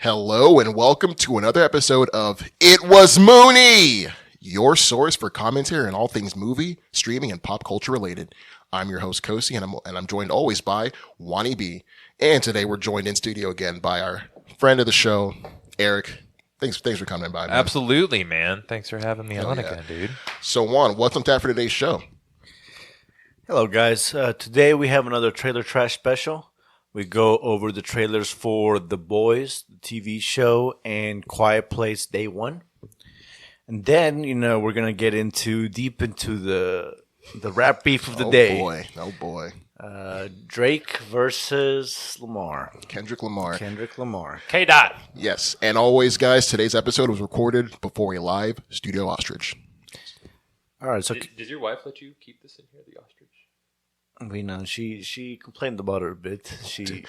Hello and welcome to another episode of It Was Mooney, your source for commentary on all things movie, streaming, and pop culture related. I'm your host, Kosi, and I'm joined always by Wani B. And today we're joined in studio again by our friend of the show, Eric. Thanks for coming by, man. Absolutely, man. Thanks for having me on again, dude. So, Juan, what's on tap for today's show? Hello, guys. Today we have another trailer trash special. We go over the trailers for The Boys, the TV show, and Quiet Place Day 1. And then, we're going to get deep into the rap beef of the day. Oh, boy. Drake versus Lamar. Kendrick Lamar. K-Dot. Yes. And always, guys, today's episode was recorded before a live Studio Ostrich. All right. So Did your wife let you keep this in here, the ostrich? She complained about it a bit.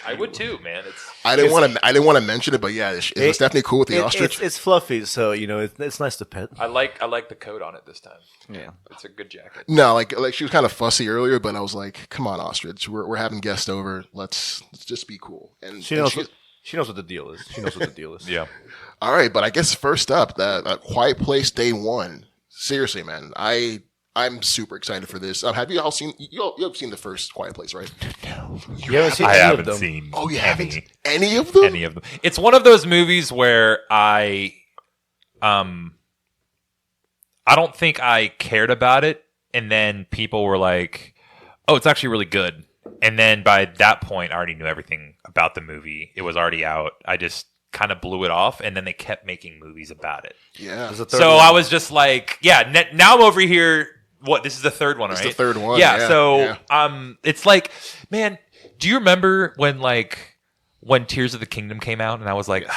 I would too, man. I didn't want to mention it, but yeah, is Stephanie cool with the ostrich? It's fluffy, so it's nice to pet. I like the coat on it this time. Yeah, it's a good jacket. No, like she was kind of fussy earlier, but I was like, come on, ostrich, we're having guests over. Let's just be cool. And she knows what the deal is. Yeah. All right, but I guess first up, that Quiet Place Day 1. Seriously, man, I'm super excited for this. Have you all seen? You've seen the first Quiet Place, right? No, I haven't seen. Oh, you haven't any of them? Any of them? It's one of those movies where I don't think I cared about it, and then people were like, "Oh, it's actually really good." And then by that point, I already knew everything about the movie. It was already out. I just kind of blew it off, and then they kept making movies about it. Yeah. So I was just like, "Yeah." Now I'm over here. What, this is the third one, right? It's the third one. Yeah. So, it's like, man, do you remember when Tears of the Kingdom came out, and I was like,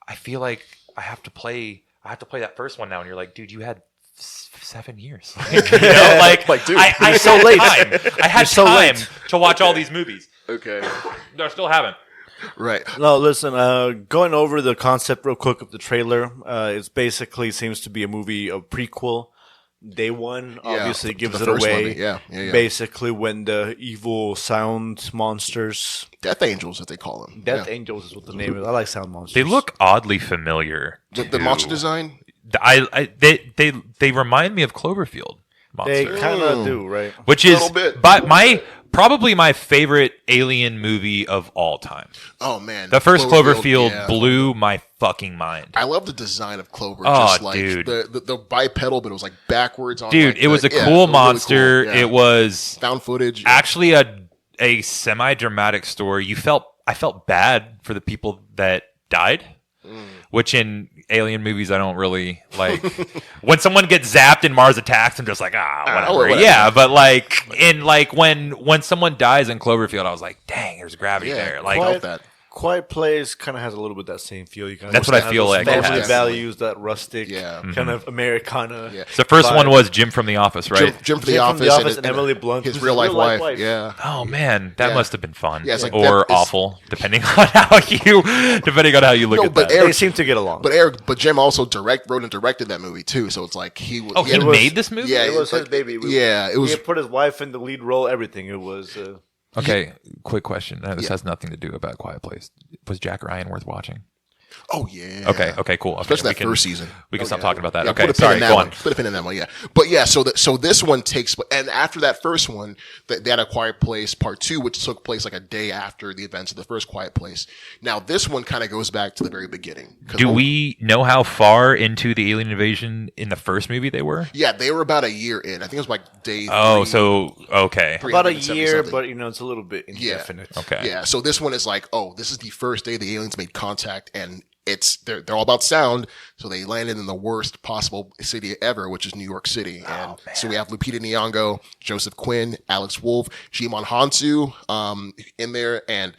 I feel like I have to play that first one now, and you're like, dude, you had 7 years. Dude, dude, I so late. I had time to watch all these movies. Okay. No, I still haven't. Right. No, listen, going over the concept real quick of the trailer, it basically seems to be a movie, a prequel. Day 1 obviously gives it away. Yeah. Basically, when the evil sound monsters, Death Angels, as they call them. Death Angels is what the name is. I like sound monsters. They look oddly familiar. The monster design. They remind me of Cloverfield monsters. They kind of do, right? Which is probably my favorite Alien movie of all time. Oh man, the first Cloverfield blew my fucking mind. I love the design of Clover. Oh, just like dude. the bipedal, but it was like backwards on. Dude, it was a cool monster. Really cool. It was found footage. Actually, a semi-dramatic story. I felt bad for the people that died. Which in alien movies I don't really like. When someone gets zapped and Mars attacks, I'm just like, whatever. Yeah, but when someone dies in Cloverfield, I was like, dang, there's gravity there. Like Quiet Place kind of has a little bit that same feel. That's what I feel like. Family values, that rustic kind of Americana. Yeah. So the first one was Jim from The Office, right? Jim from The Office and Emily Blunt, his real life wife. Yeah. Oh man, that must have been fun, or awful, depending on how you look at that. They seem to get along. But Jim also wrote and directed that movie too. So it's like he made this movie. Yeah, it was his baby. It was. He put his wife in the lead role. Everything. It was. Okay, quick question. This has nothing to do about Quiet Place. Was Jack Ryan worth watching? Oh, yeah. Okay, cool. Especially that first season. We can stop talking about that. Yeah, okay, sorry, go on. Put a pin in that one, yeah. But yeah, so this one takes, and after that first one, they had a Quiet Place Part 2, which took place like a day after the events of the first Quiet Place. Now, this one kind of goes back to the very beginning. Do we know how far into the alien invasion in the first movie they were? Yeah, they were about a year in. I think it was like day okay. About a year, but it's a little bit indefinite. Yeah. Okay. Yeah, so this one is like, this is the first day the aliens made contact, and they're all about sound, so they landed in the worst possible city ever, which is New York City. And so we have Lupita Nyong'o, Joseph Quinn, Alex Wolff, Jimon Hansu in there, and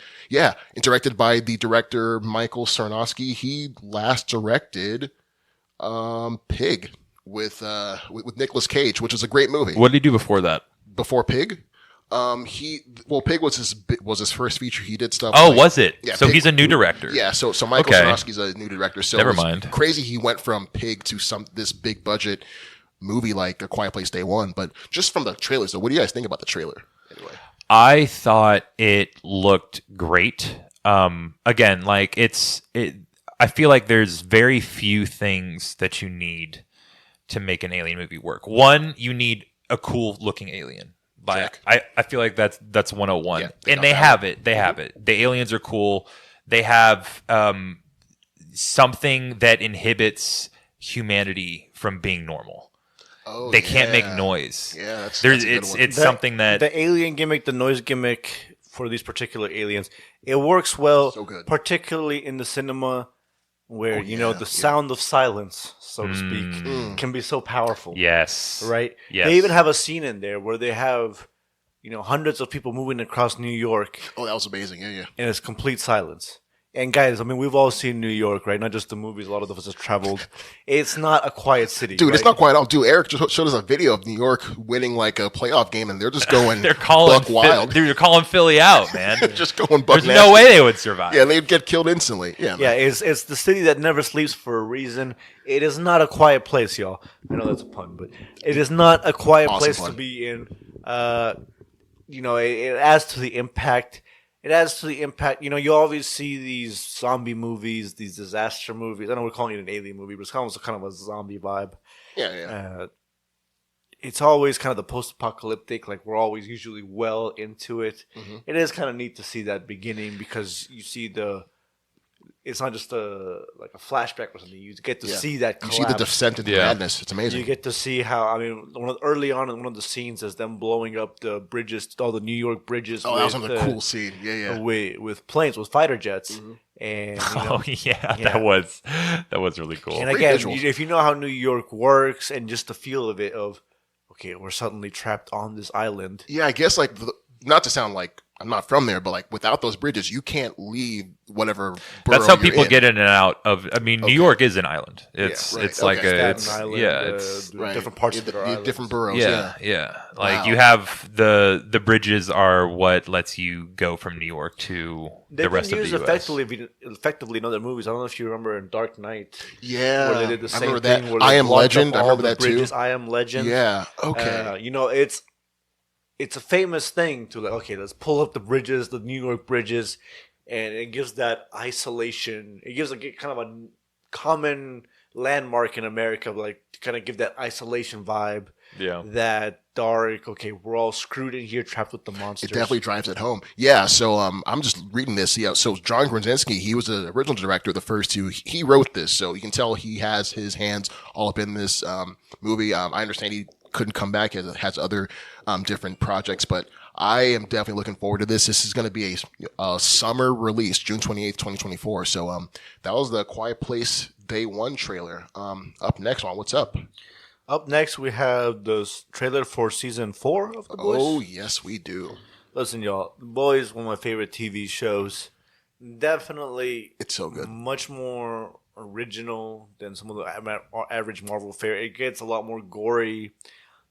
directed by the director Michael Sarnowski. He last directed Pig with Nicolas Cage, which is a great movie. What did he do before that? Before Pig? Pig was his first feature. He did stuff. Was it? Yeah, so Pig, he's a new director. Yeah. So Michael Sarnowski's a new director. So never mind. Crazy. He went from Pig to this big budget movie like A Quiet Place Day 1. But just from the trailers, so what do you guys think about the trailer? Anyway, I thought it looked great. Again, like I feel like there's very few things that you need to make an alien movie work. One, you need a cool looking alien. Like I feel like that's 101. Yeah, and they have it. They have it. The aliens are cool. They have something that inhibits humanity from being normal. Oh, they can't make noise. Yeah, that's a good one. It's something that the alien gimmick, the noise gimmick for these particular aliens, it works well, So good. particularly in the cinema where the yeah. sound of silence, so to speak, can be so powerful. yes, Right? Yes. They even have a scene in there where they have, hundreds of people moving across New York Oh, that was amazing. Yeah. and it's complete silence. And guys, I mean, we've all seen New York, right? Not just the movies. A lot of us have traveled. It's not a quiet city, Dude, right? it's not quite out. Dude, Eric just showed us a video of New York winning like a playoff game, and they're just going they're calling buck wild. Dude, they're calling Philly out, man. Just going buck There's nasty. no way they would survive. Yeah, they'd get killed instantly. Yeah, Yeah, it's the city that never sleeps for a reason. It is not a quiet place, y'all. I know that's a pun, but it is not a quiet Awesome place pun. to be in. It adds to the impact. It adds to the impact. You always see these zombie movies, these disaster movies. I know we're calling it an alien movie, but it's almost kind of a zombie vibe. Yeah. It's always kind of the post-apocalyptic, like we're always usually well into it. Mm-hmm. It is kind of neat to see that beginning because you see it's not just a flashback or something. You get to see that You collapse. see the descent into madness. It's amazing. You get to see how, early on in one of the scenes is them blowing up the bridges, all the New York bridges. Oh, that was another cool scene. Yeah. With planes, with fighter jets. Mm-hmm. And that was really cool. And Great again, visuals. if you know how New York works and just the feel of it, okay, we're suddenly trapped on this island. Yeah, I guess not to sound like I'm not from there, but like without those bridges, you can't leave whatever borough That's how you're people in. get in and out of. I mean, New York is an island. It's right. it's like Okay. a Staten Island, it's Right. different parts of it are the islands. different boroughs. yeah. Like Wow. you have the bridges are what lets you go from New York to the They've rest been of the used U.S. effectively in other movies. I don't know if you remember in Dark Knight Yeah. where they did the I same remember thing. that. Where I they Am blocked up Legend. I all remember the that bridges. too. I Am Legend. Yeah. Okay. It's a famous thing to let's pull up the bridges, the New York bridges, and it gives that isolation. It gives kind of a common landmark in America, to kind of give that isolation vibe. Yeah. That dark. Okay, we're all screwed in here, trapped with the monsters. It definitely drives it home. Yeah, so I'm just reading this. Yeah, so John Krasinski, he was the original director of the first two. He wrote this, so you can tell he has his hands all up in this movie. I understand he couldn't come back. He has other different projects, but I am definitely looking forward to this. This is going to be a summer release, June 28th, 2024. So that was the Quiet Place Day 1 trailer. Up next one, what's up? Up next, we have the trailer for season 4 of The Boys. Oh, yes, we do. Listen, y'all, The Boys, one of my favorite TV shows. Definitely, It's so good. much more original than some of the average Marvel fare. It gets a lot more gory.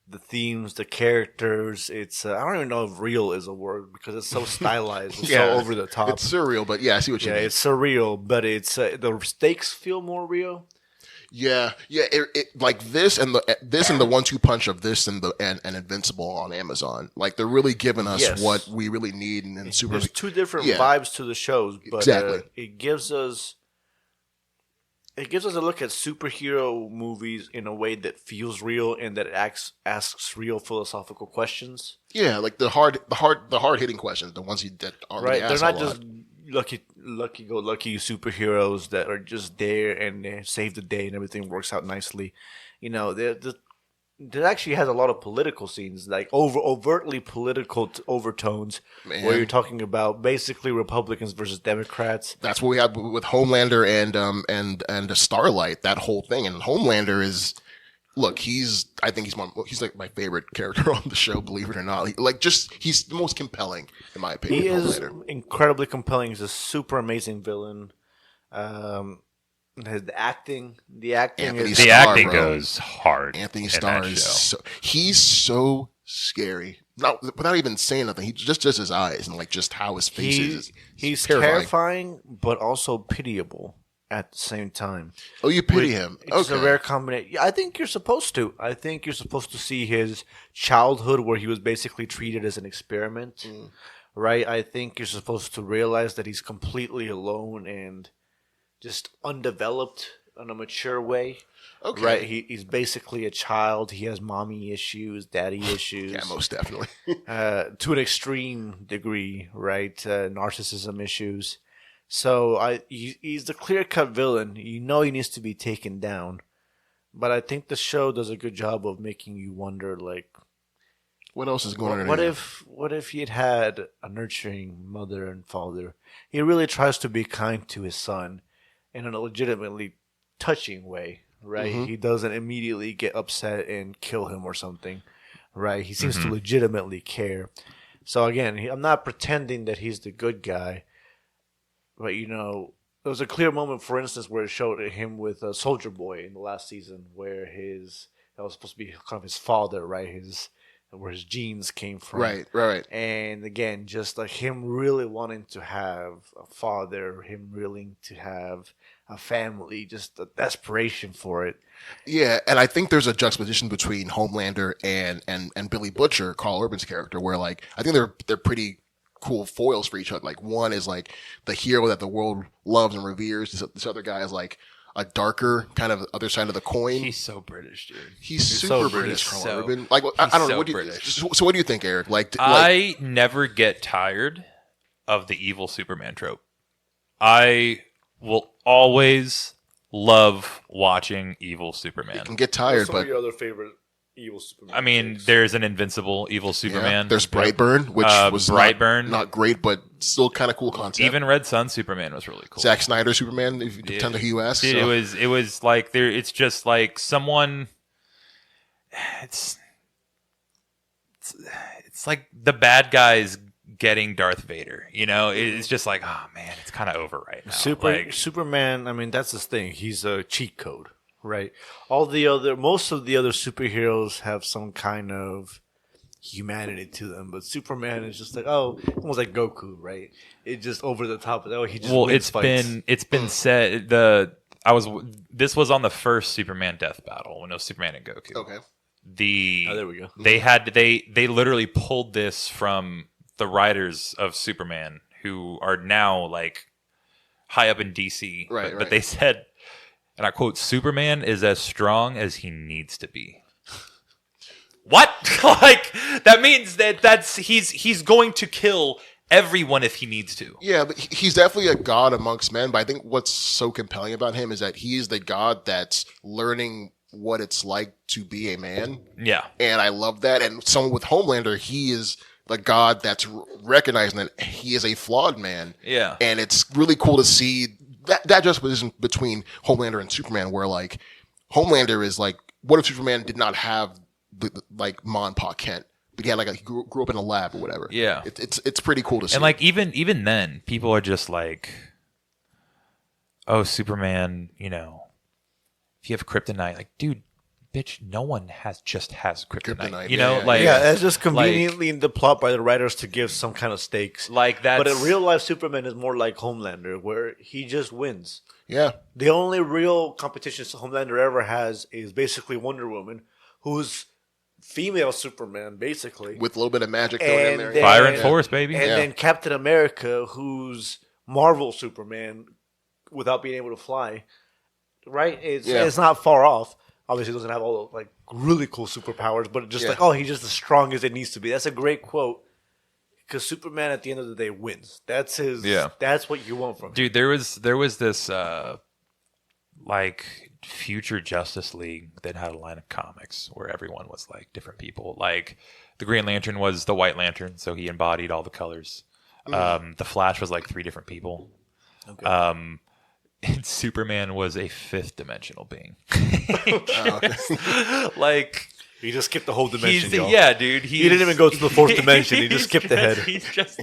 The themes, the characters. It's I don't even know if real is a word because it's so stylized, it's so over the top. It's surreal, but yeah, I see what you mean. It's surreal, but it's the stakes feel more real. Yeah. Like this and the 1-2 punch of this and Invincible on Amazon. Like they're really giving us what we really need and super. There's two different Yeah. vibes to the shows, but Exactly. it gives us a look at superhero movies in a way that feels real and that it asks real philosophical questions. Yeah, like the hard hitting questions, the ones that aren't really Right? They're asked not a lot. just lucky superheroes that are just there and they save the day and everything works out nicely. There actually has a lot of political scenes, like overtly political overtones, Man. where you're talking about basically Republicans versus Democrats. That's what we had with Homelander and Starlight. That whole thing, and Homelander is. Look, he's like my favorite character on the show, believe it or not. He's the most compelling, in my opinion. He is Homelander. incredibly compelling. He's a super amazing villain. The acting Anthony is The Starr, acting bro. goes hard. Anthony in Starr that is show. he's so scary. Not without even saying nothing. He just his eyes and just how his face is. he's terrifying. terrifying, but also pitiable at the same time. Oh, you pity him. It's a rare combination. I think you're supposed to. I think you're supposed to see his childhood where he was basically treated as an experiment, right? I think you're supposed to realize that he's completely alone and just undeveloped in a mature way. Okay. Right, he's basically a child. He has mommy issues, daddy issues. Yeah, most definitely. To an extreme degree, right? Narcissism issues. So he's the clear-cut villain. You know he needs to be taken down. But I think the show does a good job of making you wonder, like, What else is going on? what if he had a nurturing mother and father? He really tries to be kind to his son in a legitimately touching way. Right, he doesn't immediately get upset and kill him or something. Right, he seems to legitimately care. So again, I'm not pretending that he's the good guy, but there was a clear moment, for instance, where it showed him with Soldier Boy in the last season, where that was supposed to be kind of his father, right? Where his genes came from. Right. And again, just like him really wanting to have a father, him willing to have a family, just a desperation for it. Yeah, and I think there's a juxtaposition between Homelander and Billy Butcher, Carl Urban's character, where like I think they're pretty cool foils for each other. Like one is like the hero that the world loves and reveres. This other guy is like a darker kind of other side of the coin. He's so British, dude. He's super so British, British. Carl Urban. Like I don't know. What do you, British. so what do you think, Eric? I never get tired of the evil Superman trope. I will always love watching evil Superman. You can get tired, but your other favorite evil Superman? I mean, there's an invincible evil Superman. yeah, there's Brightburn, which was Brightburn. not great, but still kind of cool concept. Even Red Sun Superman was really cool. Zack Snyder Superman, if you depend on who you ask. Dude, so. it was like there. It's just like someone. It's like the bad guys getting Darth Vader. It's just like, oh man, it's kind of over right now. Superman. I mean, that's his thing. He's a cheat code, right? Most of the other superheroes have some kind of humanity to them, but Superman is just like, almost like Goku, right? It's just over the top. He just wins fights. It's been said this was on the first Superman death battle when it was Superman and Goku. Okay. There we go. They literally pulled this from the writers of Superman, who are now like high up in DC. Right. But they said, and I quote, "Superman is as strong as he needs to be." What? Like that means he's going to kill everyone if he needs to. Yeah, but he's definitely a god amongst men. But I think what's so compelling about him is that he is the god that's learning what it's like to be a man. Yeah. And I love that. And someone with Homelander, he is the god that's recognizing that he is a flawed man. Yeah. And it's really cool to see that juxtaposition between Homelander and Superman, where like Homelander is like, what if Superman did not have like Ma Kent, but he had he grew up in a lab or whatever. Yeah. It's pretty cool to see. And like even then, people are just like, oh, Superman, if you have kryptonite, like, dude, bitch, no one has kryptonite. It's just conveniently in the plot by the writers to give some kind of stakes. Like that. But in real life, Superman is more like Homelander, where he just wins. Yeah. The only real competition Homelander ever has is basically Wonder Woman, who's female Superman, basically. With a little bit of magic thrown in there. Fire and Force, baby. And then Captain America, who's Marvel Superman without being able to fly. Right? It's not far off. Obviously, he doesn't have all the really cool superpowers, but just he's just as strong as it needs to be. That's a great quote. Because Superman, at the end of the day, wins. That's his. Yeah. That's what you want from him. Dude, there was this future Justice League that had a line of comics where everyone was like different people. Like the Green Lantern was the White Lantern, so he embodied all the colors. The Flash was like 3 different people. Okay. And Superman was a 5th dimensional being. Like he just skipped the whole dimension. Y'all. Yeah, dude. He didn't even go to the 4th dimension. He just skipped ahead. He's just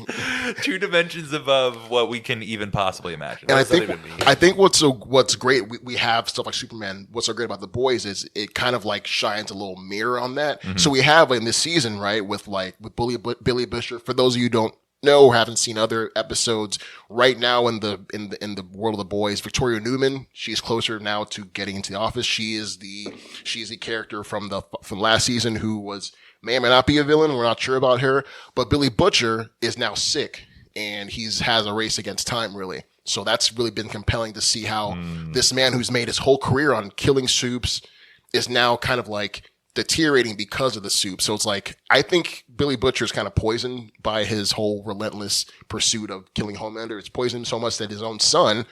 2 dimensions above what we can even possibly imagine. And I think what's great, we have stuff like Superman. What's so great about The Boys is it kind of shines a little mirror on that. Mm-hmm. So we have in this season, right, with Billy Butcher. For those of you who don't know or haven't seen other episodes, right now in the world of The Boys, Victoria Newman, she's closer now to getting into the office. She's the character from last season who may not be a villain. We're not sure about her, but Billy Butcher is now sick and has a race against time, really. So that's really been compelling to see how this man who's made his whole career on killing soups is now kind of like deteriorating because of the soup. So it's like, I think Billy Butcher is kind of poisoned by his whole relentless pursuit of killing Homelander. It's poisoned so much that his own son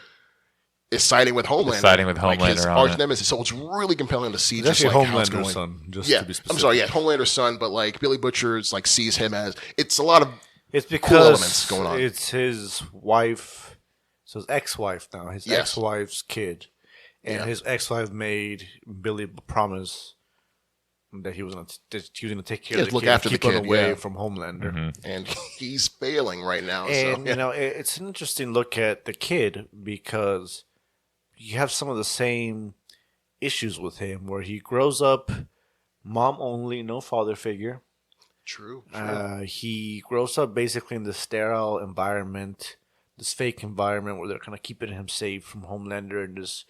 is siding with Homelander. Like his arch nemesis. So it's really compelling to see just like how it's going. Son, just yeah, to be specific. I'm sorry, yeah, Homelander's son, but like Billy Butcher's like sees him as, it's a lot of because cool elements going on. It's his wife, so his ex-wife now, his ex-wife's kid. And his ex-wife made Billy promise that he was going to take care of the look kid, after keep the kid, him away from Homelander. And he's failing right now. And, so, it's an interesting look at the kid because you have some of the same issues with him where he grows up mom only, no father figure. True. He grows up basically in this sterile environment, this fake environment where they're kind of keeping him safe from Homelander in this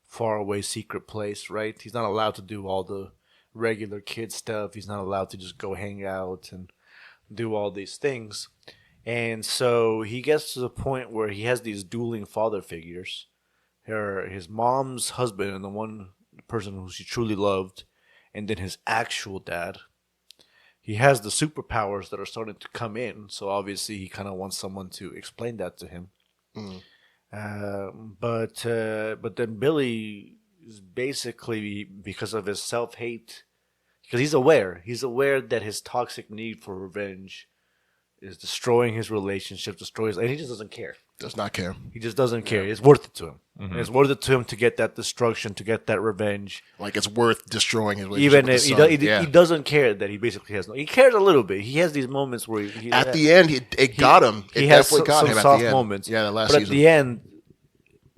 faraway secret place, right? He's not allowed to do all the regular kid stuff. He's not allowed to just go hang out and do all these things. And so he gets to the point where he has these dueling father figures. His mom's husband and the one person who she truly loved, and then his actual dad. He has the superpowers that are starting to come in, so obviously he kind of wants someone to explain that to him. But then Billy is basically, because of his self-hate, because he's aware that his toxic need for revenge is destroying his relationship, and he just doesn't care. Does not care. He just doesn't care. It's worth it to him. It's worth it to him to get that destruction, to get that revenge. Like it's worth destroying his relationship Even with if the son. he doesn't care that he basically has no. He cares a little bit. He has these moments where at the end, it got him. It definitely got him at the end. Moments. Yeah, the last but season. At the end,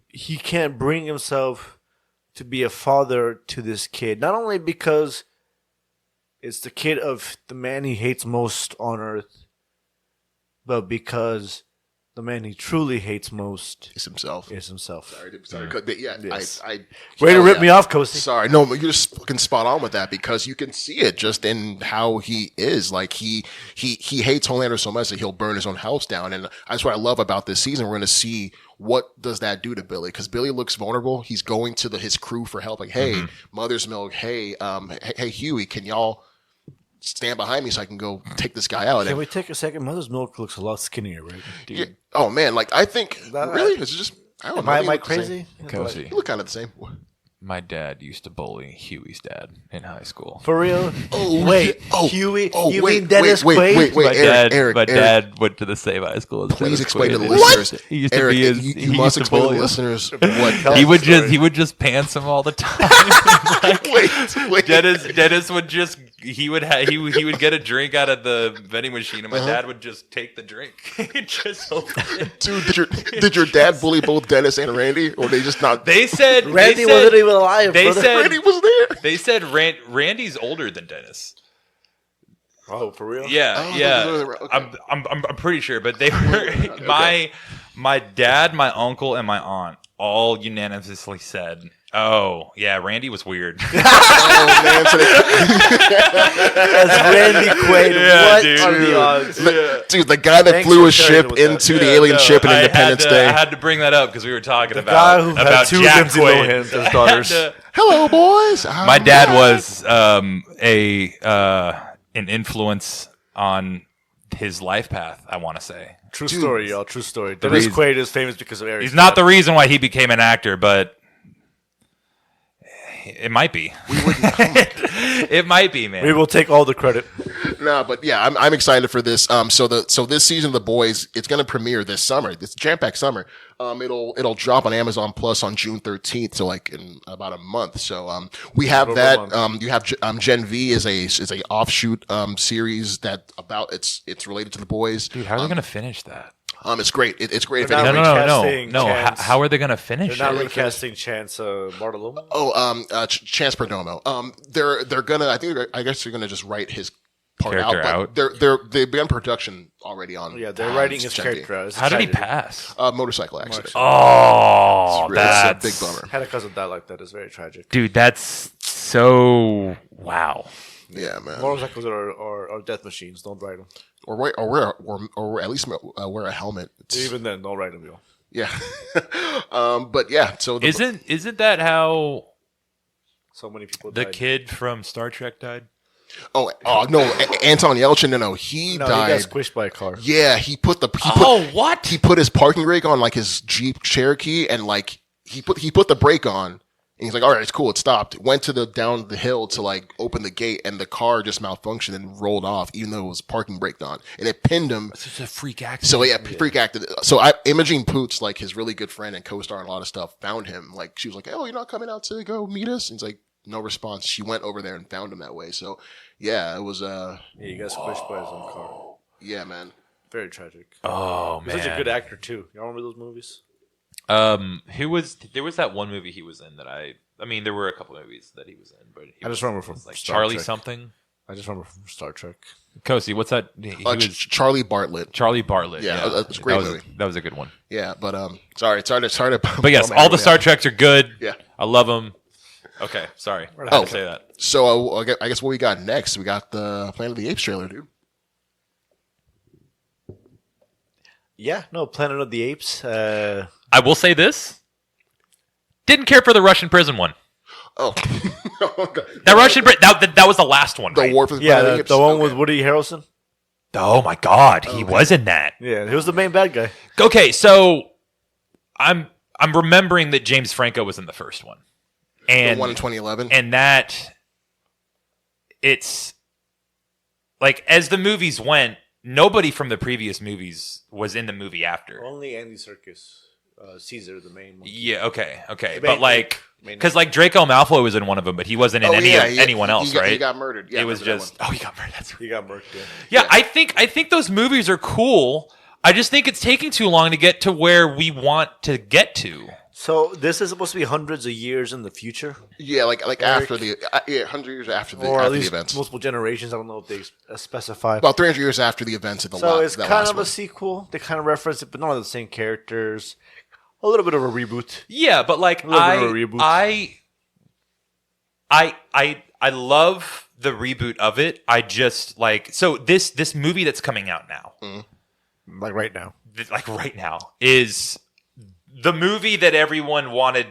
he can't bring himself to be a father to this kid. Not only because it's the kid of the man he hates most on earth, but because the man he truly hates most is himself. Sorry. Yeah, yes. Way to rip me off, Coasty. Sorry. No, but you're just fucking spot on with that because you can see it just in how he is. Like he hates Homelander so much that he'll burn his own house down. And that's what I love about this season. We're going to see what does that do to Billy, because Billy looks vulnerable. He's going to his crew for help. Like, hey, Mother's Milk. Hey, hey, Huey, can y'all stand behind me so I can go take this guy out? Can we take a second? Mother's Milk looks a lot skinnier, right? Dude. Yeah. Oh man, like I think really, is it just I don't know. Am I crazy? Cozy. You look kind of the same. My dad used to bully Huey's dad in high school. For real? Oh wait, oh, Huey? Oh, you wait, mean Dennis wait, Quaid? Eric, my dad went to the same high school as Please Dennis explain Quaid. to the listeners. He used to Eric, be his, you must explain to the listeners what he would just pants him all the time. Like, wait. Dennis would just he would get a drink out of the vending machine, and my dad would just take the drink. Just open it. Dude, did your dad bully both Dennis and Randy, or they just not? They said Randy wasn't even alive. They brother. said Randy was there. They said Randy's older than Dennis. Oh, for real? Yeah, Okay. I'm pretty sure, but they were my dad, my uncle, and my aunt all unanimously said, "Oh, yeah, Randy was weird." Oh man, so That's Randy Quaid. Yeah, What dude. are the odds? dude, the guy that Thanks flew for a sharing ship with that. into the alien ship in Independence Day. I had to bring that up because we were talking The about guy who had about two Jack Lindsay Quaid. Lohan's as daughters. Hello, boys. My dad was an influence on his life path, I want to say. True story, y'all. True story. Dennis Quaid is famous because of Aries. He's not the reason why he became an actor, but it might be. It might be, man. We will take all the credit. No, but yeah, I'm excited for this. So this season of The Boys, it's going to premiere this summer. This jam-packed summer. It'll drop on Amazon Plus on June 13th, so like in about a month. So we have that. You have Gen V is a offshoot series that it's related to The Boys. Dude, how are they going to finish that? It's great. It's great. They're If not anyone- No. Chance. How are they going to finish They're not it? recasting Chance Bartolome. Chance Perdomo. I guess they're gonna just write his part out. Character But out. they began production already on. Yeah, they're writing his Chevy. character out. It's a How did he tragedy. pass? Motorcycle accident. Oh, It's that's a big bummer. Had a cousin die like that. It's very tragic. dude. That's so wow. Yeah, man. Motorcycles are death machines. Don't ride them. Or at least wear a helmet. Even then, don't ride them, yo. Yeah. But yeah. So Isn't that how So many people the died. kid from Star Trek died? no, Anton Yelchin. No, he No, died. he got squished by a car. Yeah, he put What? he put his parking brake on like his Jeep Cherokee, and like he put the brake on, and he's like, all right, it's cool, it stopped. Went to down the hill to like open the gate, and the car just malfunctioned and rolled off, even though it was parking brake on, and it pinned him. It's just a freak accident. So yeah, freak acted. So Imogene Poots, like his really good friend and co-star in a lot of stuff, found him. Like she was like, oh, you're not coming out to go meet us? And he's like, no response. She went over there and found him that way. So yeah, it was Yeah, he got squished by his own car. yeah, man. Very tragic. Oh He's man, such a good actor too. Y'all remember those movies? There was that one movie he was in that I mean, there were a couple movies that he was in, but I just remember from like Star Charlie Trek. something. I just remember from Star Trek. Kosi, what's that? He was Charlie Bartlett. Charlie Bartlett. Yeah, that's a great that was, movie. That was a good one. Yeah, but sorry to. But yes, all the Star Treks are good. Yeah. I love them. Okay, sorry. I had to say that. So I guess what we got next? We got the Planet of the Apes trailer, dude. Yeah, no, Planet of the Apes. I will say this. Didn't care for the Russian prison one. Oh, That Russian that was the last one, the right? War for the yeah, Planet of the the Apes. one Okay. with Woody Harrelson. Oh my God, he was in that. Yeah, he was the main bad guy. Okay, so I'm remembering that James Franco was in the first one, and the one in 2011. and that it's like as the movies went, nobody from the previous movies was in the movie after. Only Andy Serkis, Caesar, the main one. Yeah, okay, Main- but like main- because like Draco Malfoy was in one of them, but he wasn't in anyone else, right? He got murdered. Yeah, it was I remember just that one. he got murdered. That's right. He got murked. Yeah, I think those movies are cool. I just think it's taking too long to get to where we want to get to. So this is supposed to be hundreds of years in the future, Yeah, like after the 100 years after the, or after at the least events. multiple generations. I don't know if they specify. About 300 years after the events of the So last. it's that kind last of one. a sequel. They kind of reference it, but not of the same characters. A little bit of a reboot. Yeah, but like little bit of a reboot. I love the reboot of it. I just like so this movie that's coming out now, Like right now. like right now, is the movie that everyone wanted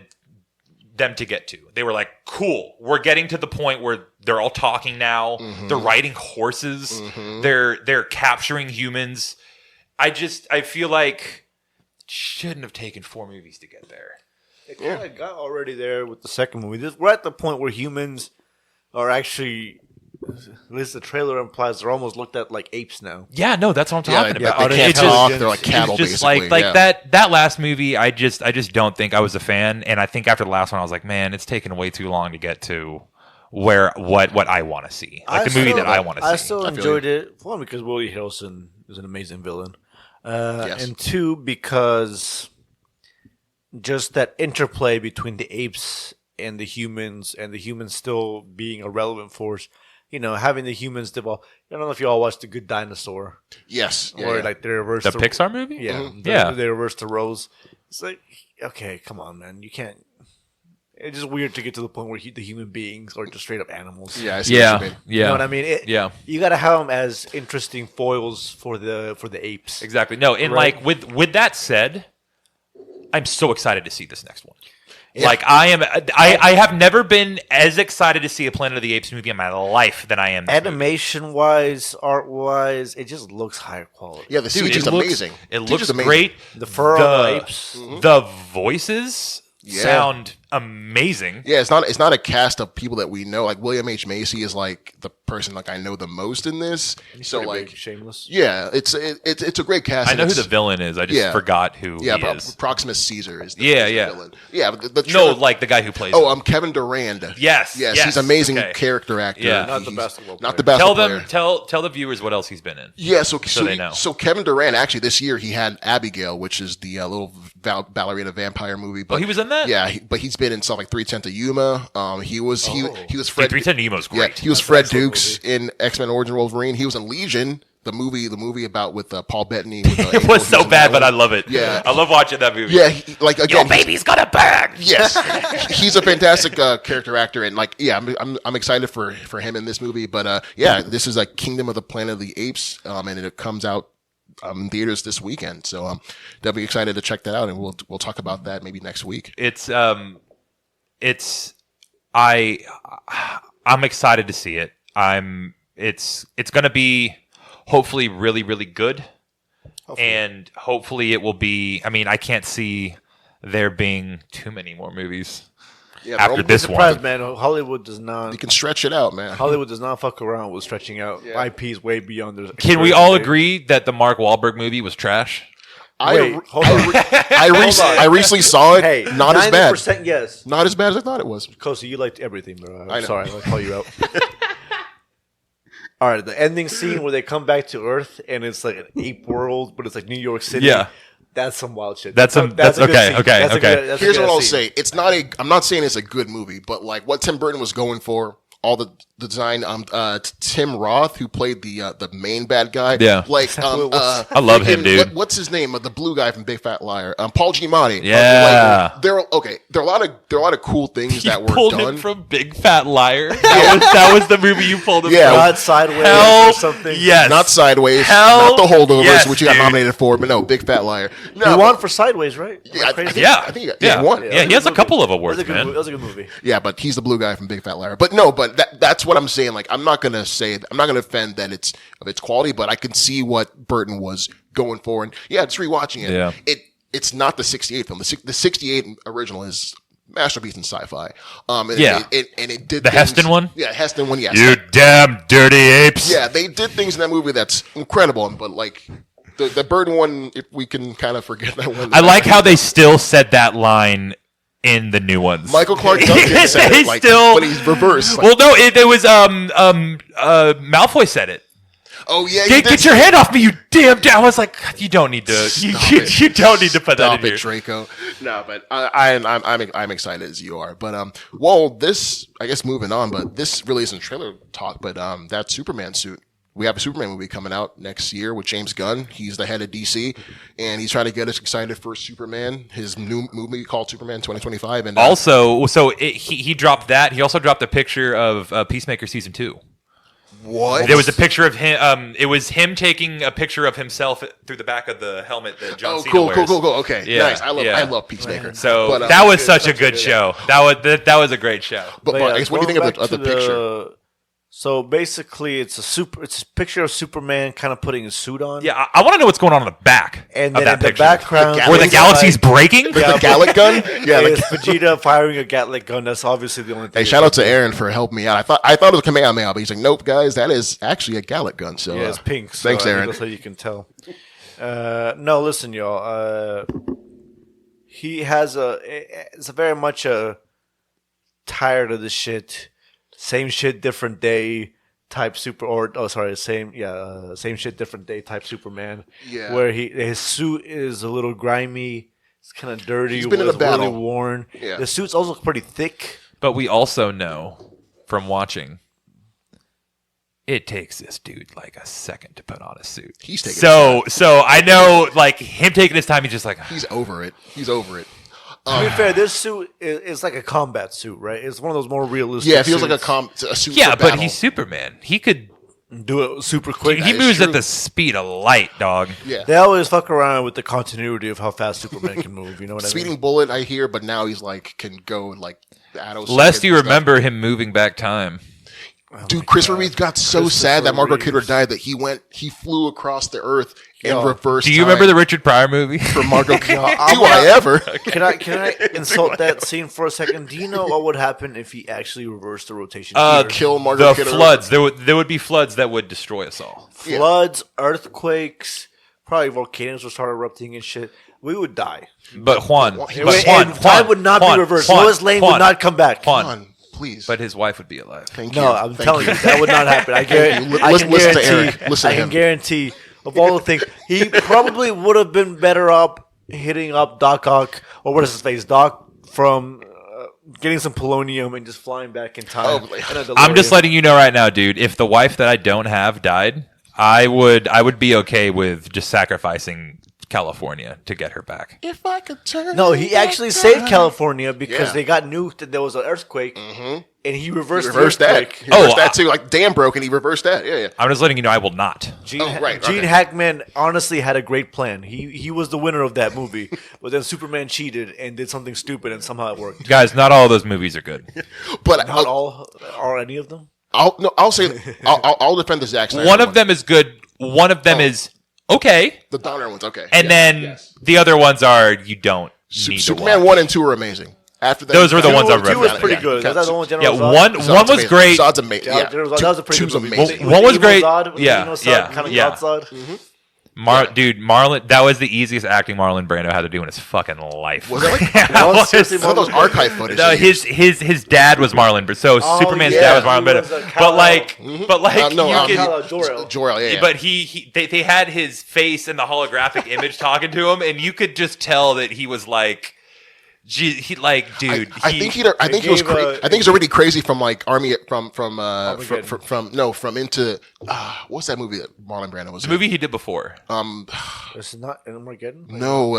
them to get to. They were like, cool, we're getting to the point where they're all talking now. They're riding horses. They're capturing humans. I feel like it shouldn't have taken 4 movies to get there. It kind of got already there with the second movie. We're at the point where humans are actually, at least the trailer implies, they're almost looked at like apes now. Yeah, no, that's what I'm talking Yeah, about. they can't It's talk. just- They're like cattle, it's just basically. like yeah. that last movie. I just don't think I was a fan, and I think after the last one, I was like, man, it's taken way too long to get to what I want to see, like the movie that I want to see. I still I feel enjoyed it. One, because Woody Harrelson is an amazing villain. Yes. And two, because just that interplay between the apes and the humans still being a relevant force. You know, having the humans develop. I don't know if you all watched The Good Dinosaur. Yes. Yeah, Or yeah. like they reverse The Pixar movie? Yeah, Yeah. They reverse the roles. It's like, okay, come on, man, you can't. It's just weird to get to the point where the human beings are just straight up animals. Yeah, I see what you mean. You know what I mean? Yeah. You gotta have them as interesting foils for the apes. Exactly. No, and Right. like with that said, I'm so excited to see this next one. Like I have never been as excited to see a Planet of the Apes movie in my life than I am. This movie. Animation wise, art wise, it just looks higher quality. Yeah, the Dude, CG is amazing. It CG looks is amazing. great. The fur on the apes. The voices Yeah. sound amazing. Yeah, it's not a cast of people that we know. Like William H. Macy is like the person like I know the most in this. So Pretty like, big, shameless. yeah, it's a great cast. I and know who it's- the villain is. I just Yeah. forgot who Yeah, he is. Proximus Caesar is the, Yeah, is the yeah. villain. Yeah, but the No, trailer- like the guy who plays. oh, him. Kevin Durand. Yes, yes, yes, he's an amazing okay. character actor. Yeah. Not the He's- basketball Not the player. Tell basketball them, player. tell the viewers what else he's been in. Yeah, so they know. So Kevin Durant actually this year he had Abigail, which is the little ballerina vampire movie. But Oh, he was in that? Yeah, but he's been in stuff like 310 to Yuma. He was Fred. 310 to Yuma was Yeah, great. he was Fred Dukes in X-Men Origin Wolverine. He was in Legion, the movie about with Paul Bettany. With, It was so bad, but I love it. Yeah. I love watching that movie. Yeah, again, Your baby's gonna burn. Yes, he's a fantastic character actor, and I'm excited for him in this movie. But this is like Kingdom of the Planet of the Apes, and it comes out in theaters this weekend. So definitely excited to check that out, and we'll talk about that maybe next week. I'm excited to see it. It's gonna be hopefully really, really good. And hopefully it will be. I mean, I can't see there being too many more movies after this one. Man, Hollywood does not. You can stretch it out, man. Hollywood does not fuck around with stretching out IPs way beyond their. Can we all agree that the Mark Wahlberg movie was trash? I recently saw it. Hey, not as bad. 90% yes. Not as bad as I thought it was. Kosi, you liked everything, bro. I know. Sorry, I'll call you out. All right, the ending scene where they come back to Earth and it's like an ape world, but it's like New York City. Yeah. That's some wild shit. That's a good okay, scene. okay, That's a okay. good- that's a Here's good what I'll scene. say. I'm not saying it's a good movie, but like what Tim Burton was going for, all the design, Tim Roth, who played the main bad guy. Yeah. Like, I love him, dude. What's his name? The blue guy from Big Fat Liar. Paul Giamatti. Yeah. There are a lot of cool things that were pulled done. him from Big Fat Liar. That was the movie you pulled him Yeah. from. Not sideways Hell or something. yes. Not Sideways, Hell not The Holdovers, yes, which you got dude. nominated for, but no, Big Fat Liar. He No, won for Sideways, right? Am I Yeah, I crazy? think- Yeah. I think he yeah. won. Yeah, he has a couple of awards, That was a good man. movie. That was a good movie. Yeah, but he's the blue guy from Big Fat Liar. But no, that's what I'm saying. Like, I'm not gonna offend that it's of its quality, but I can see what Burton was going for. And yeah, just rewatching it. Yeah. It's not the 68 film. The 68 original is masterpiece in sci-fi. And Yeah. it did The Heston one? Yeah, Heston one. Yes. You damn dirty apes. Yeah, they did things in that movie that's incredible. But like the Burton one, if we can kind of forget that one. I like how they still said that line in the new ones. Michael Clark Duncan said They it, like, still- but he's reversed. Like, Well, no, it was Malfoy said it. oh yeah, Get your hand off me, you damn! I was like, you don't need to. You don't need to put that Stop in it, here. Draco. No, but I'm excited as you are. But this, I guess moving on. But this really isn't trailer talk. But that Superman suit. We have a Superman movie coming out next year with James Gunn. He's the head of DC, and he's trying to get us excited for Superman, his new movie called Superman 2025. And Also, he dropped that. He also dropped a picture of Peacemaker season 2. what? There was a picture of him. It was him taking a picture of himself through the back of the helmet that John Cena cool. wears. Okay, Yeah, nice. I love Peacemaker. So But, that was such a good show. That was a great show. But yeah, I guess what do you think going of the back to picture? So basically, it's a picture of Superman kind of putting his suit on. Yeah, I want to know what's going on in the back And of then that in the picture. background, The where the it's galaxy's like- breaking. The Gallic gun? Yeah. it's Vegeta firing a Gatling gun. That's obviously the only thing. Hey, shout out to Aaron for helping me out. I thought it was a Kamehameha, but he's like, nope, guys, that is actually a Gallic gun. So Yeah, it's pink. So thanks, I think Aaron. That's how you can tell. No, listen, y'all. He has it's a very much tired of the shit. Same shit, different day type same shit, different day type Superman. Yeah. Where his suit is a little grimy. It's kind of dirty. He's been in a it's really battle. worn. Yeah. The suit's also pretty thick. But we also know from watching, it takes this dude like a second to put on a suit. He's taking so I know, like, him taking his time. He's just like, He's over it. To be fair, this suit is like a combat suit, right? It's one of those more realistic. Yeah, it feels like suits. a suit. yeah, for but battle. he's Superman. He could. Do it super quick. He is moves true. at the speed of light, dog. Yeah. They always fuck around with the continuity of how fast Superman can move. You know what I Speeding mean? bullet, I hear, but now he's like can go like attoseconds Lest you and stuff. remember him moving back time. Dude, Christopher Reeve got so sad that Margot Reeves. Kidder died that he flew across the earth and Yo, reversed. Do you remember the Richard Pryor movie? for Margot Kidder? I Do I ever? Can I insult that scene for a second? Do you know what would happen if he actually reversed the rotation? Kill Margot the Kidder. floods. There would be floods that would destroy us all. Floods, earthquakes, probably volcanoes would start erupting and shit. We would die. But Juan, And time would not be reversed. Lois Lane would not come back. Come on, please. But his wife would be alive. Thank you. No, I'm Thank telling you, that would not happen. I you. Listen to Eric. Listen to I can him. guarantee of all the things, he probably would have been better up hitting up Doc Ock, or what is his face, Doc from getting some polonium and just flying back in time. Oh, I'm just letting you know right now, dude. If the wife that I don't have died, I would be okay with just sacrificing California to get her back. If I could turn. No, he actually saved California because Yeah. they got nuked and there was an earthquake, and he reversed He reversed that. earthquake. He reversed that too. Like dam broke and he reversed that. Yeah, yeah. I'm just letting you know I will not. Gene, right, Gene okay. Hackman honestly had a great plan. He was the winner of that movie, but then Superman cheated and did something stupid, and somehow it worked. Guys, not all of those movies are good. But Not all or any of them. I'll say I'll defend the Zack Snyder One of them is good. One of them is okay. The Donner one's okay. And Yeah, then yes. the other ones are you don't need to Superman watch. 1 and 2 are amazing. After that, Those were the Two- ones I Two read. was about. pretty Yeah. good. Was that the one with Yeah, General Zod? one Zod's was amazing. great. Zod's amazing. Yeah, Yeah, that was a pretty two's good movie. amazing. One was great. Zod, Yeah, yeah, kind of yeah. Zod. Dude, Marlon, that was the easiest acting Marlon Brando had to do in his fucking life. Was that like That was was- seriously some of those archive footage? No, they used? his dad was Marlon Brando. So Superman's yeah, dad was Marlon he was Brando. a But like, no, you can, Jor-El. Jor-El, yeah. but they had his face in the holographic image talking to him, and you could just tell that he was like, dude. I think he was. gave, I think he's already crazy from like Army from into what's that movie that Marlon Brando was the in? movie he did before This is not Armageddon. No,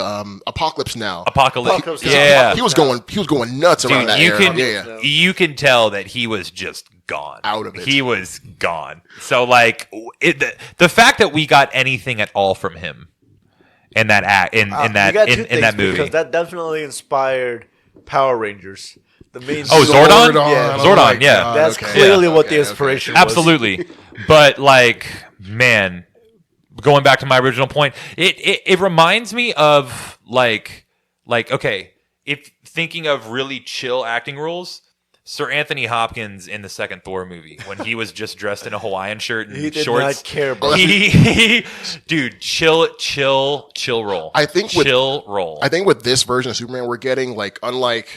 Apocalypse Now. Apocalypse. Apocalypse. Yeah, He was going nuts around dude, that you era. can Yeah. you can tell that he was just gone Out of it. He was gone. So like the fact that we got anything at all from him in that act in that movie. Because that definitely inspired Power Rangers. The main Oh, Zordon? Yeah. Zordon, my yeah. God, That's okay. clearly what the Okay, inspiration was. Absolutely. But like, man, going back to my original point, it reminds me of like okay, if thinking of really chill acting rules, Sir Anthony Hopkins in the second Thor movie when he was just dressed in a Hawaiian shirt and He did shorts. not care, bro. Dude, chill roll. I think roll. I think with this version of Superman we're getting, like unlike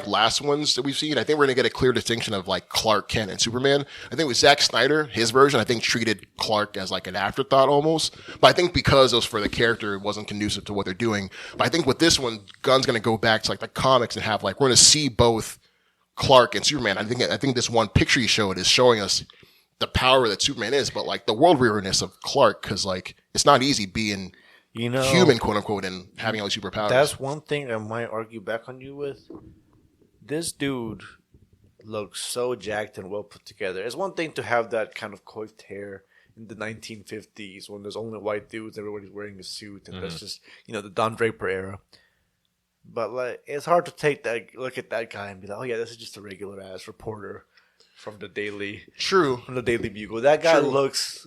last ones that we've seen, I think we're gonna get a clear distinction of like Clark Kent and Superman. I think with Zack Snyder, his version, I think treated Clark as like an afterthought almost. But I think because it was for the character, it wasn't conducive to what they're doing. But I think with this one, Gunn's gonna go back to like the comics and have like we're gonna see both Clark and Superman. I think this one picture you showed is showing us the power that Superman is, but like the world weariness of Clark, because like it's not easy being human, quote unquote, and having all these superpowers. That's one thing I might argue back on you with. This dude looks so jacked and well put together. It's one thing to have that kind of coiffed hair in the 1950s when there's only white dudes, everybody's wearing a suit, and that's just the Don Draper era. But like, it's hard to look at that guy and be like, oh yeah, this is just a regular ass reporter from the Daily Bugle. That guy looks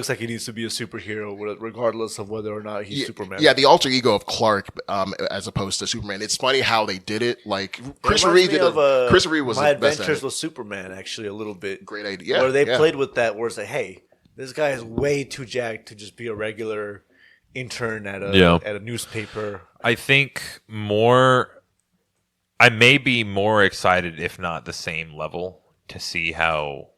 like he needs to be a superhero, regardless of whether or not he's Superman. Yeah, the alter ego of Clark, as opposed to Superman. It's funny how they did it. Like Chris Reminds Reeve me of, Chris Reeve was My the best at Adventures it. with Superman, actually, a little bit. Great idea. Where they played with that, where it's like, hey, this guy is way too jacked to just be a regular intern at a newspaper. I think I may be more excited, if not the same level, to see how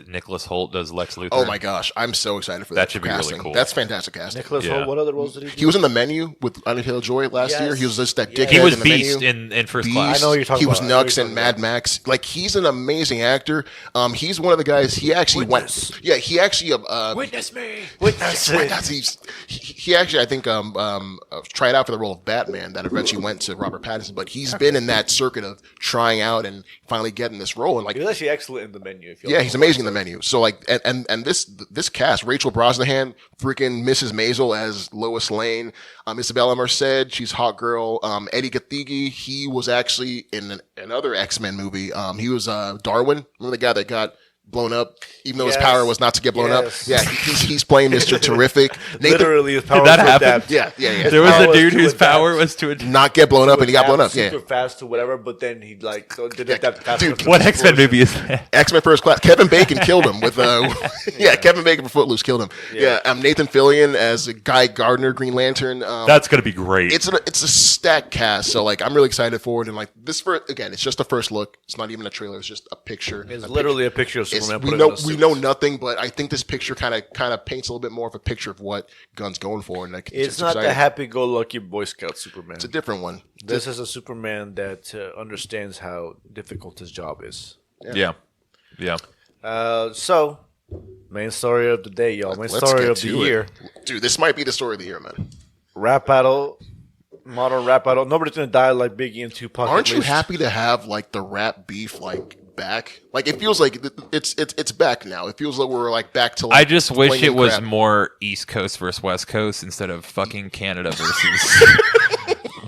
Nicholas Hoult does Lex Luthor. Oh my gosh, I'm so excited for that. That should be really casting. cool. That's fantastic casting. Nicholas Hoult, what other roles did he do? He was in The Menu with Anya Taylor-Joy last year. He was just that dickhead He was in The Beast Menu. in First Beast. Class. I know what you're talking He was about. I know what Nux you're in talking Mad Max. Like he's an amazing actor. He's one of the guys. He actually Witness. went. Yeah, he actually. Witness me. He actually, I think, tried out for the role of Batman. That eventually went to Robert Pattinson. But he's been in that circuit of trying out and finally getting this role. And like, He was actually excellent in The Menu. he's amazing in The Menu. So like, and this cast, Rachel Brosnahan, freaking Mrs. Maisel as Lois Lane, Isabella Merced, she's hot girl. Eddie Gathegi, he was actually in another X-Men movie. He was Darwin, remember the guy that got blown up, even though his power was not to get blown up. Yeah, he's playing Mr. Terrific. Literally, his power Did that was to happen? adapt. Yeah. There was power a was dude to whose adapt. power was to Not get blown up, and he got blown up. Yeah. Super fast to whatever, but then he did adapt faster. Dude, to What the X-Men explosion. movie is that? X-Men First Class. Kevin Bacon killed him with Kevin Bacon for Footloose killed him. Yeah, Nathan Fillion as Guy Gardner, Green Lantern. That's gonna be great. It's a stacked cast, so like I'm really excited for it. And like this, again, it's just a first look. It's not even a trailer. It's just a picture. It's literally a picture of Superman. We know nothing, but I think this picture kind of paints a little bit more of a picture of what Gunn's going for. And like, It's just not excited. the happy-go-lucky Boy Scout Superman. It's a different one. This is a Superman that understands how difficult his job is. Yeah. So, main story of the day, y'all. Main story of the year. Dude, this might be the story of the year, man. Rap battle. Modern rap battle. Nobody's going to die like Biggie and Tupac. Aren't you happy to have like the rap beef like back? Like it feels like it's back now. It feels like we're like back to like I just wish it was crap. more East Coast versus West Coast instead of fucking Canada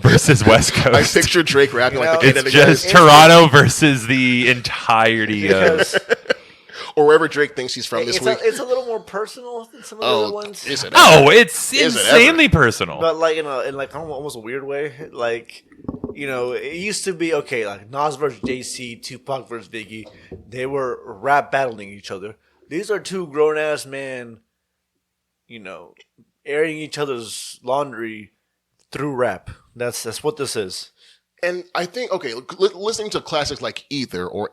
versus West I Coast. picture Drake rapping like the It's Canada just guys. Toronto versus the entirety of. Or wherever Drake thinks he's from this week. It's a little more personal than some of the other ones. Is it? Oh, it's Is it insanely personal. But like in like almost a weird way. Like, it used to be okay, like Nas versus JC, Tupac versus Biggie. They were rap battling each other. These are two grown ass men, airing each other's laundry through rap. That's what this is. And I think listening to classics like Ether or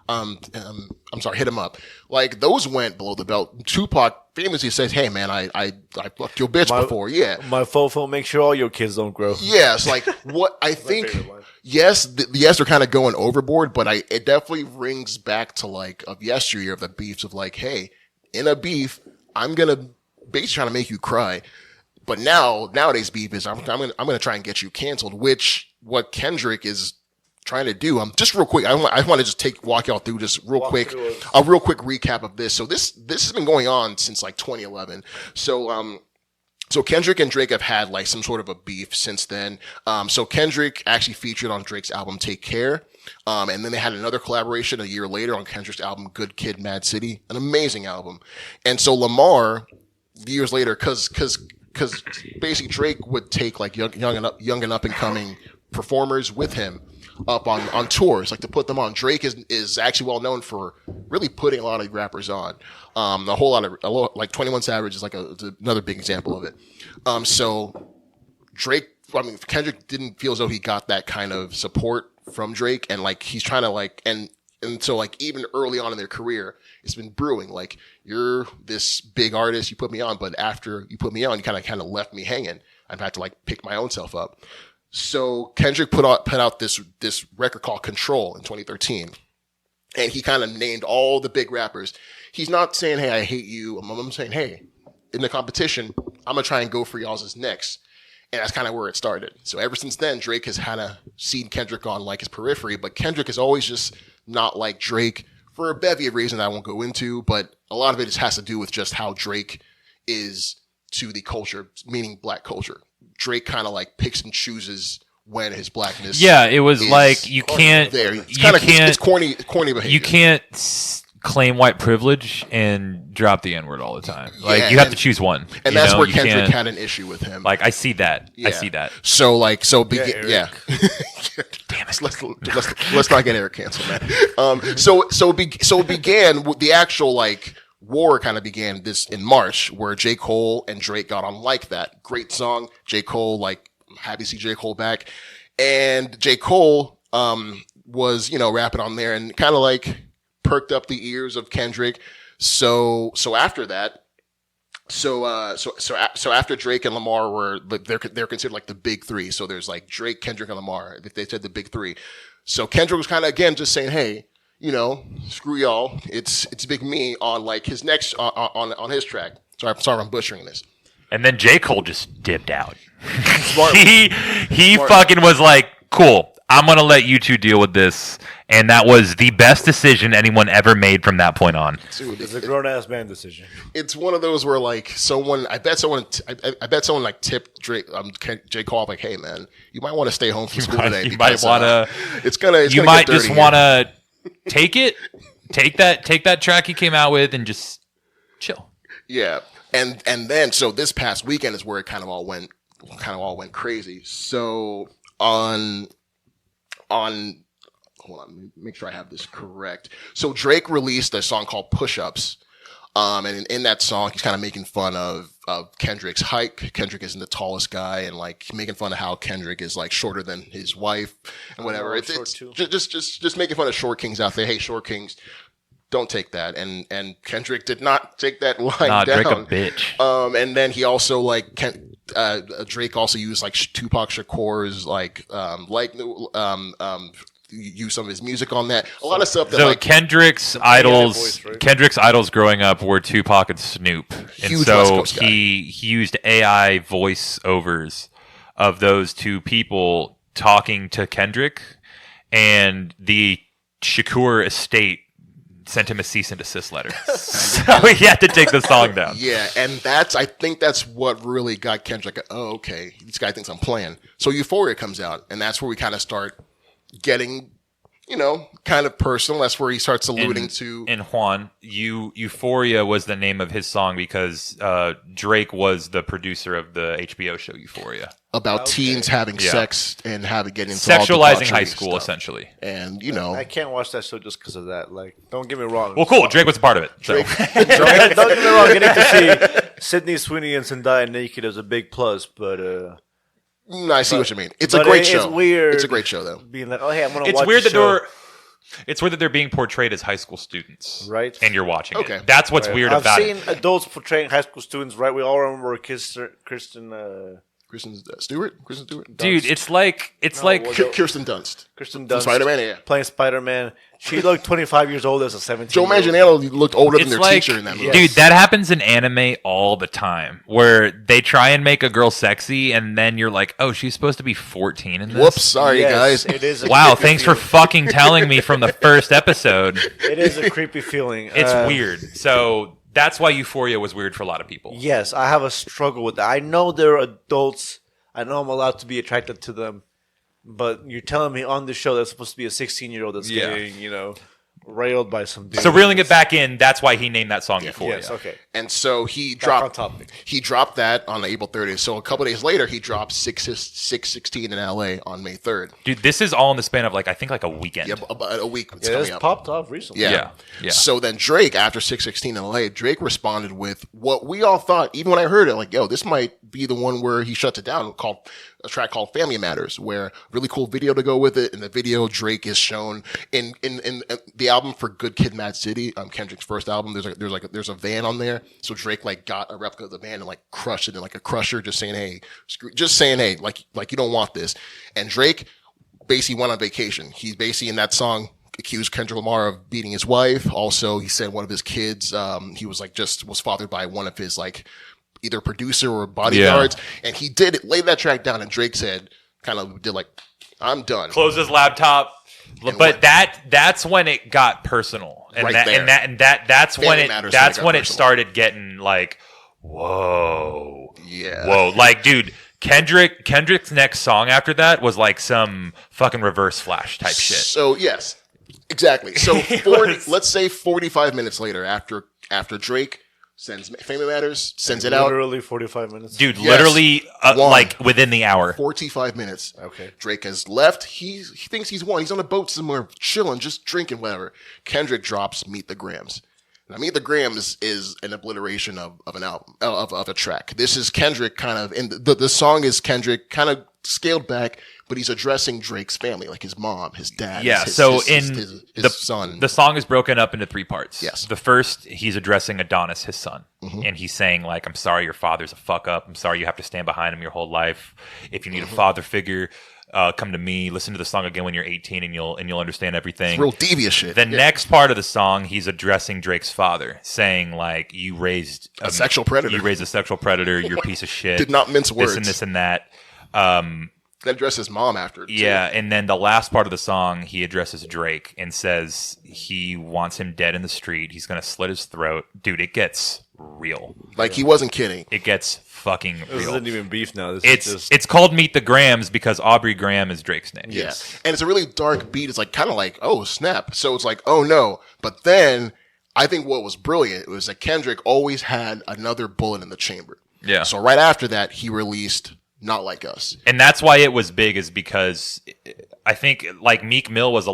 I'm sorry, Hit 'Em Up. Like those went below the belt. Tupac famously says, "Hey man, I fucked your bitch before." Yeah, my fofo, make sure all your kids don't grow. yes. Like what I think. Yes, yes, they're kind of going overboard, but it definitely rings back to like of yesteryear of the beefs of like, hey, in a beef, I'm gonna basically trying to make you cry. But nowadays beef is I'm gonna try and get you canceled, which what Kendrick is trying to do. Just real quick. I want to just walk y'all through just real quick a real quick recap of this. So this has been going on since like 2011. So Kendrick and Drake have had like some sort of a beef since then. So Kendrick actually featured on Drake's album Take Care. And then they had another collaboration a year later on Kendrick's album Good Kid, M.a.a.d, City, an amazing album. And so Lamar years later, cause basically Drake would take like young and up and coming performers with him up on tours, like to put them on. Drake is actually well known for really putting a lot of rappers on. Like 21 Savage is like another big example of it. So Kendrick didn't feel as though he got that kind of support from Drake, and like he's trying to like and so like even early on in their career, it's been brewing. Like you're this big artist, you put me on, but after you put me on, you kind of left me hanging. I've had to like pick my own self up. So Kendrick put out this record called Control in 2013, and he kind of named all the big rappers. He's not saying, "Hey, I hate you." I'm saying, "Hey, in the competition, I'm gonna try and go for y'all's next." And that's kind of where it started. So ever since then, Drake has kind of seen Kendrick on like his periphery, but Kendrick is always just not like Drake for a bevy of reasons I won't go into, but a lot of it just has to do with just how Drake is to the culture, meaning black culture. Drake kind of like picks and chooses when his blackness. Yeah, it was like you can't. There, it's corny behavior. You can't claim white privilege and drop the N-word all the time. Like you have to choose one. And that's where Kendrick had an issue with him. Like I see that. Yeah. I see that. So yeah. Damn it. Let's not get Eric canceled, man. So it began with the actual like war kind of began this in March, where J. Cole and Drake got on Like That. Great song. J. Cole, like I'm happy to see J. Cole back. And J. Cole was, rapping on there and kind of like perked up the ears of Kendrick. So after that, so after Drake and Lamar were, they're considered like the big three. So there's like Drake, Kendrick, and Lamar. They said the big three. So Kendrick was kind of again just saying, hey, screw y'all. It's Big Me on like his next on his track. Sorry if I'm butchering this. And then J. Cole just dipped out. Smart. He fucking was like, cool. I'm going to let you two deal with this. And that was the best decision anyone ever made from that point on. Dude, it's a grown-ass man decision. It's one of those where, like, I bet someone like tipped Drake, J. Cole, like, hey, man, you might want to stay home from school today. You might want to. You might just want to take that track he came out with and just chill. Yeah. And then, so this past weekend is where it kind of all went crazy. So hold on, let me make sure I have this correct. So Drake released a song called Push Ups. And in that song, he's kind of making fun of Kendrick's height. Kendrick isn't the tallest guy, and like making fun of how Kendrick is like shorter than his wife and whatever. It's just making fun of short kings out there. Hey, short kings, don't take that. And Kendrick did not take that line down. Drake a bitch. And then he also like Drake also used like Tupac Shakur's use some of his music on that. A lot of stuff that So Kendrick's idols, voice, right? Kendrick's idols growing up were Tupac and Snoop, and Huge West so Coast guy. he used AI voiceovers of those two people talking to Kendrick, and the Shakur estate sent him a cease and desist letter, so he had to take the song down. Yeah, and I think that's what really got Kendrick. Oh, okay, this guy thinks I'm playing. So Euphoria comes out, and that's where we kind of start getting, kind of personal. That's where he starts alluding to. And Juan, Euphoria was the name of his song because Drake was the producer of the HBO show Euphoria. About teens having Yeah. sex and getting into all Sexualizing debauchery high school, stuff. essentially. And I can't watch that show just because of that. Like, don't get me wrong. Well, cool. Drake was a part of it. So. don't get me wrong. Getting to see Sydney Sweeney and Zendaya naked is a big plus, but I see what you mean. It's a great show. It's weird. It's a great show, though. Being like, oh hey, I'm gonna It's watch weird the that show. it's weird that they're being portrayed as high school students, Right. And you're watching Okay. it. That's what's weird I've about seen it. adults portraying high school students, right? We all remember Kristen Kristen Stewart? Dude, it's like Kirsten Dunst. Kristen Dunst Spider-Man, yeah. playing Spider-Man. She looked 25 years old as a 17. Joe Manganiello looked older than it's their like, teacher in that movie. dude, that happens in anime all the time, where they try and make a girl sexy, and then you're like, oh, she's supposed to be 14 in this. Whoops, sorry, Yes, guys. It is. A Wow, creepy thanks for feeling. fucking telling me from the first episode. It is a creepy feeling. It's weird. So that's why Euphoria was weird for a lot of people. Yes, I have a struggle with that. I know they're adults. I know I'm allowed to be attracted to them, but you're telling me on the show that's supposed to be a 16-year-old that's Yeah. getting, railed by some dude. So reeling it back in, that's why he named that song Euphoria. Yes, okay. And so he Back on dropped topic. he dropped that on April 30th. So a couple days later, he dropped 616 in LA on May 3rd. Dude, this is all in the span of like a weekend. Yeah, about a week. It's Yeah, coming this up. popped off recently. Yeah. Yeah. So then Drake, after 616 in LA, Drake responded with what we all thought, even when I heard it, like, yo, this might be the one where he shuts it down, a track called Family Matters, where really cool video to go with it. In the video, Drake is shown in the album for Good Kid, Mad City, Kendrick's first album. There's a van on there. So Drake like got a replica of the van and like crushed it in like a crusher, just saying, hey, like you don't want this. And Drake basically went on vacation. He basically in that song accused Kendrick Lamar of beating his wife. Also, he said one of his kids, he was was fathered by one of his like either producer or bodyguards. And he laid that track down, and Drake said, kind of did like, I'm done. Close his laptop. But that's when it got personal. And Right there. That's when Family it Matters that's got when it personal. started getting like, whoa. Yeah. Whoa. Like, dude, Kendrick's next song after that was like some fucking Reverse Flash type shit. So yes, exactly. So let's say 45 minutes later, after Drake sends Family Matters, sends it out. Literally 45 minutes. Dude, Yes. literally One. like within the hour. 45 minutes. Okay. Drake has left. He thinks he's won. He's on a boat somewhere, chilling, just drinking, whatever. Kendrick drops "Meet the Grams." Now, "Meet the Grams" is an obliteration of an album, of a track. This is Kendrick kind of, and the song is Kendrick kind of scaled back, but he's addressing Drake's family, like his mom, his dad, Yeah, his son. The song is broken up into three parts. Yes. The first, he's addressing Adonis, his son. And he's saying, like, I'm sorry your father's a fuck up. I'm sorry you have to stand behind him your whole life. If you need a father figure, come to me. Listen to the song again when you're 18 and you'll understand everything. Real devious shit. The next part of the song, he's addressing Drake's father, saying, like, you raised A sexual predator. You raised a sexual predator. You're a piece of shit. Did not mince This words. and this and that. That addressed his mom after. too. Yeah, and then the last part of the song, he addresses Drake and says he wants him dead in the street. He's going to slit his throat. Dude, it gets real. Like he wasn't kidding. It gets fucking This real. isn't even beef now. This is just... It's called Meet the Grams because Aubrey Graham is Drake's name. Yeah. And it's a really dark beat. It's like kind of like, oh, snap. So it's like, oh no. But then I think what was brilliant was that Kendrick always had another bullet in the chamber. Yeah. So right after that, he released Not Like Us. And that's why it was big, is because I think like Meek Mill was the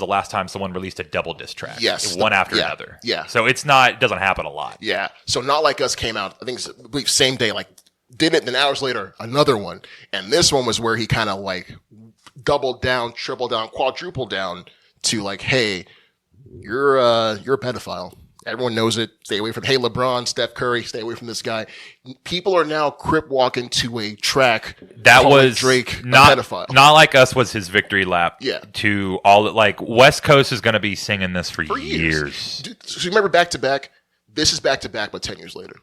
last time someone released a double diss track. Yes. One after Yeah. another. Yeah. So it doesn't happen a lot. Yeah. So Not Like Us came out, I think, I believe same day, like did it. Then hours later, another one. And this one was where he kind of like doubled down, tripled down, quadrupled down to like, hey, you're a pedophile. Everyone knows it. Stay away from, hey, LeBron, Steph Curry, stay away from this guy. People are now crip walking to a track that was Drake not a pedophile. Not Like Us was his victory lap. Yeah. To all like West Coast is going to be singing this for years. Dude, so you remember back to back? This is back to back, but 10 years later.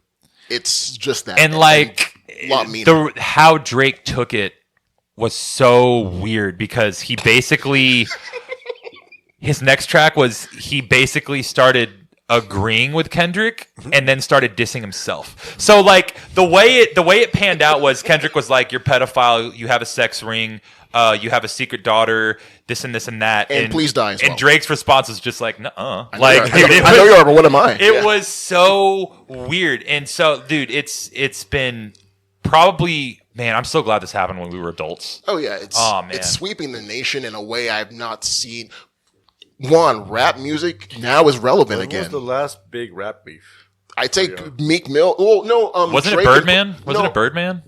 It's just that. And like a lot meaner. how Drake took it was so weird because he basically his next track was he basically started agreeing with Kendrick and then started dissing himself. So like the way it panned out was Kendrick was like, "You're pedophile. You have a sex ring. You have a secret daughter. This and this and that." And please die as well. And Drake's response was just like, "Nuh-uh." Like, dude, I know you are, but what am I? It was so weird. And so, dude, it's been probably, man, I'm so glad this happened when we were adults. Oh yeah, man. It's sweeping the nation in a way I've not seen. One, rap music now is relevant When again. was the last big rap beef? I take Meek Mill. Well, no, Wasn't Drake it Birdman? and- Wasn't no, it Birdman?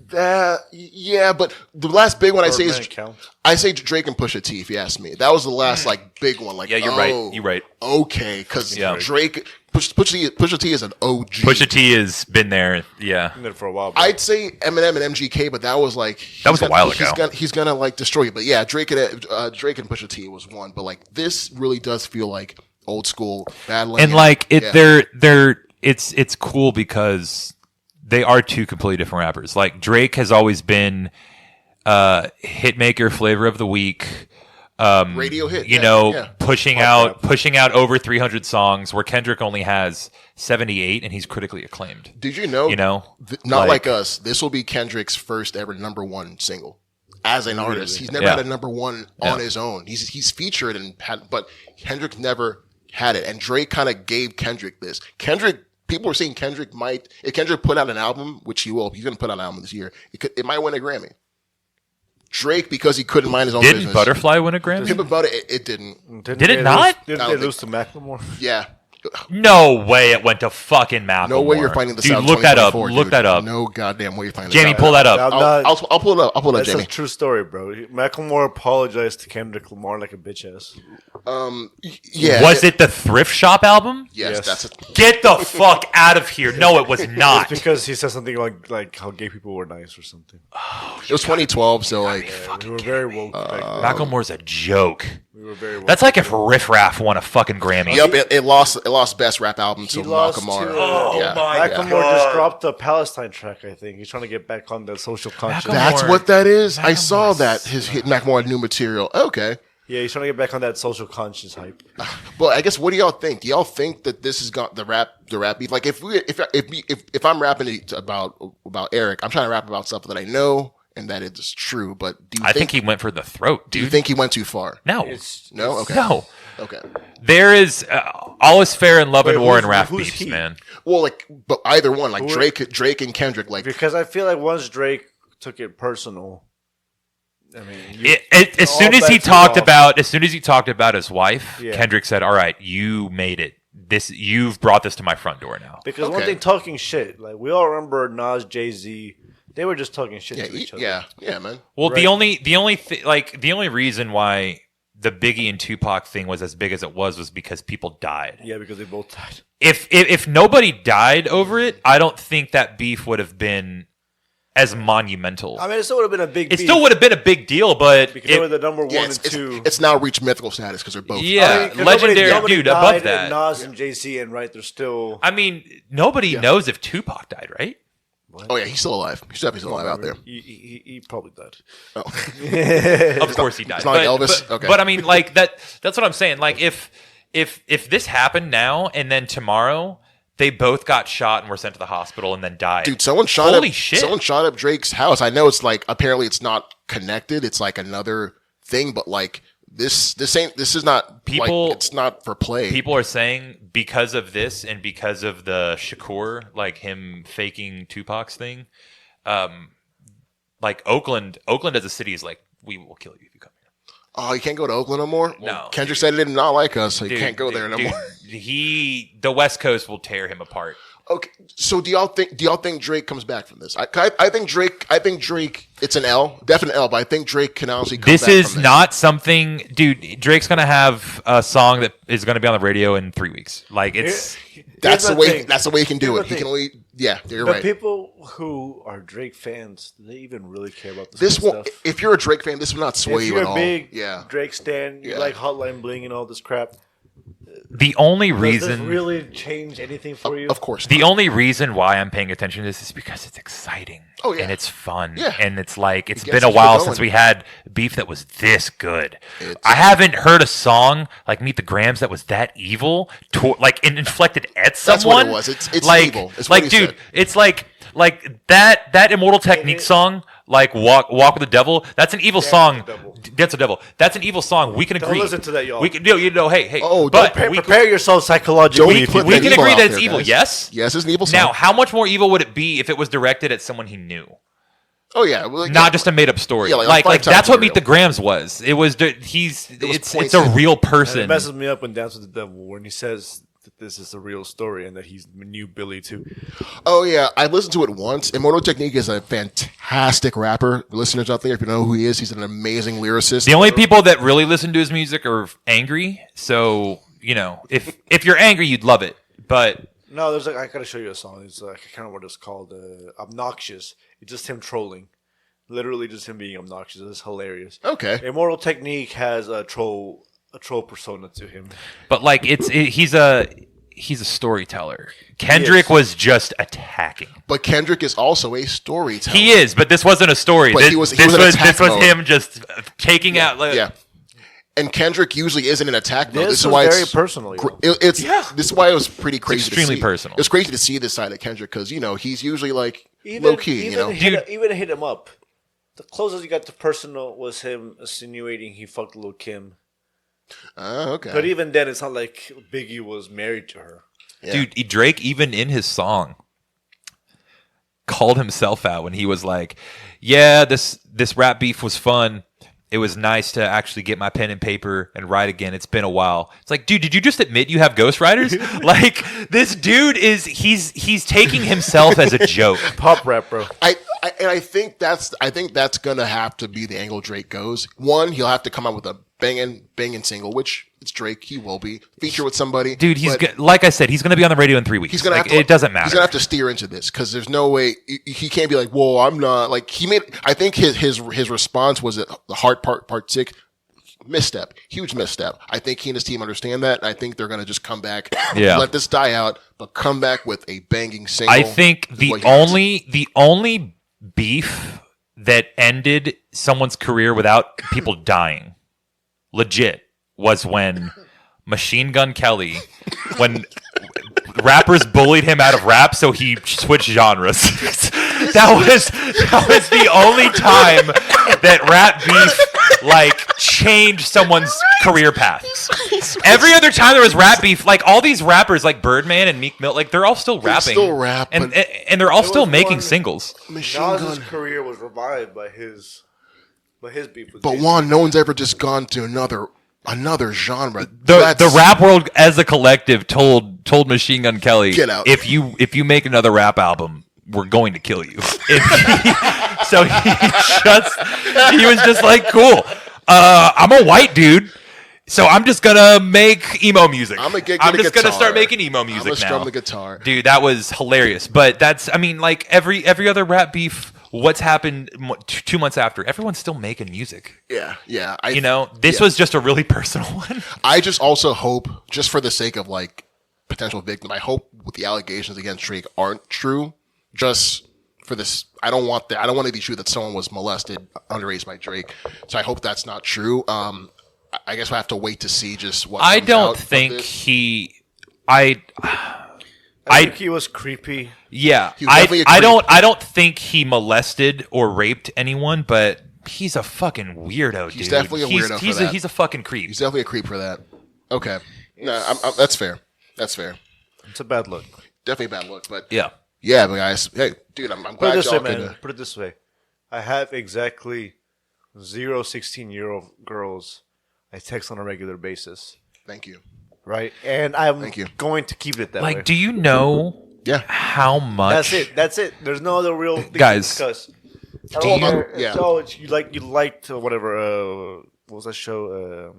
Yeah, but the last big one I say Birdman is counts. I say Drake and Pusha T. If you ask me, that was the last like big one. Like, Yeah, you're right. You're right. Okay, because Yeah. Drake, Pusha T is an OG. Pusha T has been there. Yeah. Been there for a while. Bro. I'd say Eminem and MGK, but that was like That was a while ago. He's gonna like destroy you. But yeah, Drake and Pusha T was one. But like this really does feel like old school battling. And like yeah. it's cool because they are two completely different rappers. Like Drake has always been hitmaker, flavor of the week, radio hit. pushing out over 300 songs where Kendrick only has 78 and he's critically acclaimed. Did you know? Not like Us. This will be Kendrick's first ever #1 single as an artist. He's never had a #1 on his own. He's featured but Kendrick never had it. And Drake kind of gave Kendrick this. People were saying if Kendrick put out an album, which he will, he's going to put out an album this year, it might win a Grammy. Drake, because he couldn't mind his own business. Didn't Butterfly win a Grammy? About it didn't. Did it not? Didn't they lose to Macklemore? Yeah. No way it went to fucking Macklemore. No way you're finding this out. Dude, look that up. Dude. that up. No goddamn way you're finding Jamie, this out. pull that up. I'll pull it up. I'll pull it up, That's Jamie. a true story, bro. Macklemore apologized to Kendrick Lamar like a bitch ass. Yeah. Was it the Thrift Shop album? Yes, that's it. Get the fuck out of here. No, it was not. It's because he said something like how gay people were nice or something. It was 2012, so like. Yeah, we were very woke back then. Macklemore's a joke. We were very woke. That's like if Riff Raff won a fucking Grammy. Yep, it lost best rap album to lost Macklemore. to- Oh Yeah. my Macklemore just dropped the Palestine track, I think. He's trying to get back on the social conscience. Macklemore- That's what that is. I saw Macklemore's that his hit Macklemore had new material. Okay. Yeah, he's trying to get back on that social conscience hype. Well, I guess what do y'all think? Do y'all think that this has got the rap beef? Like if I'm rapping about Eric, I'm trying to rap about stuff that I know and that it is true. But do you I think he went for the throat, do you dude. think he went too far? No. No. Okay. No. Okay. There is all is fair in love and war and rap who's beefs, he? man. Well, but either one, like Drake and Kendrick, like Because I feel like once Drake took it personal, I mean, As soon as he talked about his wife, Yeah. Kendrick said, "All right, you made it. You've brought this to my front door now." because one Okay. thing, talking shit. Like we all remember Nas, Jay-Z. They were just talking shit to each other. yeah, man. Well, Right. the only reason why the Biggie and Tupac thing was as big as it was because people died. Yeah, because they both died. If nobody died over it, I don't think that beef would have been as monumental. I mean, it still would have been a big. It beef still would have been a big deal, but because they were the number one Yeah, and two. it's now reached mythical status because they're both. yeah, 'cause legendary nobody dude. died Above that, and Nas and Jay-Z, and right, they're still. I mean, nobody knows if Tupac died, right? Oh yeah, he's still alive. He's definitely still alive out there. He probably died. Of course he died. it's not like Elvis? Okay. But I mean, like that's what I'm saying. Like if this happened now and then tomorrow they both got shot and were sent to the hospital and then died. Dude, someone shot Holy up. shit. Someone shot up Drake's house. I know it's like apparently it's not connected. It's like another thing, but like this is not People- Like, it's not for play. People are saying because of this and because of the Shakur, like him faking Tupac's thing, like Oakland as a city is like, we will kill you if you come here. Oh, you can't go to Oakland no more. No, Kendrick said it did not like us, so you Dude, can't go there no dude, more. The West Coast will tear him apart. Okay, so do y'all think Drake comes back from this? I think Drake. It's an L, definite L, but I think Drake can honestly come This back is from not something, dude. Drake's gonna have a song that is gonna be on the radio in 3 weeks. Like it's That's the Here's way. thing. That's the way he can do Here's it. the He can thing. only. Yeah, you're The right. people who are Drake fans, do they even really care about this This kind of won't. stuff? If you're a Drake fan, this will not sway If you you're at a all. big Yeah. Drake stan, you Yeah. like Hotline Bling and all this crap. the only Does reason. this really change anything for you? Of course. The not. only reason why I'm paying attention to this is because it's exciting. Oh, yeah. And it's fun. Yeah. And it's like it's gets been a people while going. since we had beef that was this good. It's- I haven't heard a song like Meet the Grams that was that evil, like inflected at That's what someone. it was. It's like, evil. It's what like, he dude, said. it's like that Immortal Technique song, like Walk with the Devil. That's an evil song. with the Devil. Dance with the Devil. That's an evil song. We can agree. listen to that, y'all. We can, you know, hey. Oh, but don't we Prepare yourself psychologically. Don't if put you we that can evil agree out that it's there, evil. guys. Yes. Yes, it's an evil song. Now, how much more evil would it be if it was directed at someone he knew? Oh yeah, well, like, Not just a made up story. Yeah, like like, a Lifetime that's what material. Meet the Grams was. It was it's a pointed. real And person. it messes me up when Dance with the Devil when he says that this is a real story and that he's the new Billy too. Oh yeah, I listened to it once. Immortal Technique is a fantastic rapper. Listeners out there, if you know who he is, he's an amazing lyricist. The only people that really listen to his music are angry. So, you know, if you're angry, you'd love it. But No, there's I gotta show you a song. It's I can't remember what it's called. Obnoxious. It's just him trolling. Literally just him being obnoxious. It's hilarious. Okay. Immortal Technique has a troll persona to him. like he's a storyteller. Kendrick was just attacking. But Kendrick is also a storyteller. He is, but this wasn't a story. But this he was in this attack was mode. him just taking out. Like, Yeah. And Kendrick usually isn't in attack mode. This is was why very it's personal. This is why it was pretty crazy. extremely to see. personal. It's crazy to see this side of Kendrick because he's usually like low key. Even Dude, even hit him up. The closest you got to personal was him insinuating he fucked Lil' Kim. oh, okay. But even then, it's not like Biggie was married to her. Yeah. Dude, Drake, even in his song, called himself out when he was like, yeah, this rap beef was fun. It was nice to actually get my pen and paper and write again. It's been a while. It's like, dude, did you just admit you have ghostwriters? Like, this dude he's taking himself as a joke. Pop rap, bro. I think that's gonna have to be the angle Drake goes. One, he'll have to come out with a banging single, which it's Drake. He will be feature with somebody. Dude, but like I said, he's going to be on the radio in 3 weeks. he's gonna like, have to. it doesn't matter. He's gonna have to steer into this because there's no way he can't be like, "Whoa, I'm not." Like he made. I think his response was the hard part 6 misstep, huge misstep. I think he and his team understand that. And I think they're gonna just come back, let this die out, but come back with a banging single. I think is the what he has. only beef that ended someone's career without people dying, legit, was when Machine Gun Kelly, when rappers bullied him out of rap, so he switched genres. that was the only time that rap beef like changed someone's career paths. Every other time there was rap beef, like all these rappers like Birdman and Meek Mill, like they're all still rapping. still rap, and but- and they're all There still was making one- singles. Machine Nas's Gun. career was revived by his beef with But Jay-Z. Juan, no one's ever just gone to another genre. The rap world as a collective told Machine Gun Kelly, Get out. if you make another rap album, we're going to kill you. So he was just like, cool. I'm a white dude, so I'm just gonna make emo music. I'm just a gonna guitar. start making emo I'm music gonna strum now. the guitar. Dude, that was hilarious. But that's, I mean, like every other rap beef. What's happened 2 months after? Everyone's still making music. Yeah. This was just a really personal one. I just also hope, just for the sake of like potential victim, I hope with the allegations against Drake aren't true. Just for this, I don't want that. I don't want it to be true that someone was molested underage by Drake. So I hope that's not true. I guess we'll have to wait to see just what. I comes don't out of think this. he. I think he was creepy. Yeah, He was definitely a I creep. don't think he molested or raped anyone, but he's a fucking weirdo, dude. He's definitely a weirdo for that. He's a fucking creep. He's definitely a creep for that. Okay, no, that's fair. That's fair. It's a bad look. Definitely a bad look, but Yeah. but guys, hey, dude, I'm Put it glad this way, y'all man. could. Put it this way. I have exactly 0 16-year-old girls I text on a regular basis. Thank you. Right? And I'm Thank you. going to keep it that way. Like, do you know Yeah. how much. That's it. There's no other real thing Guys, to discuss. Yeah. So you liked whatever. What was that show?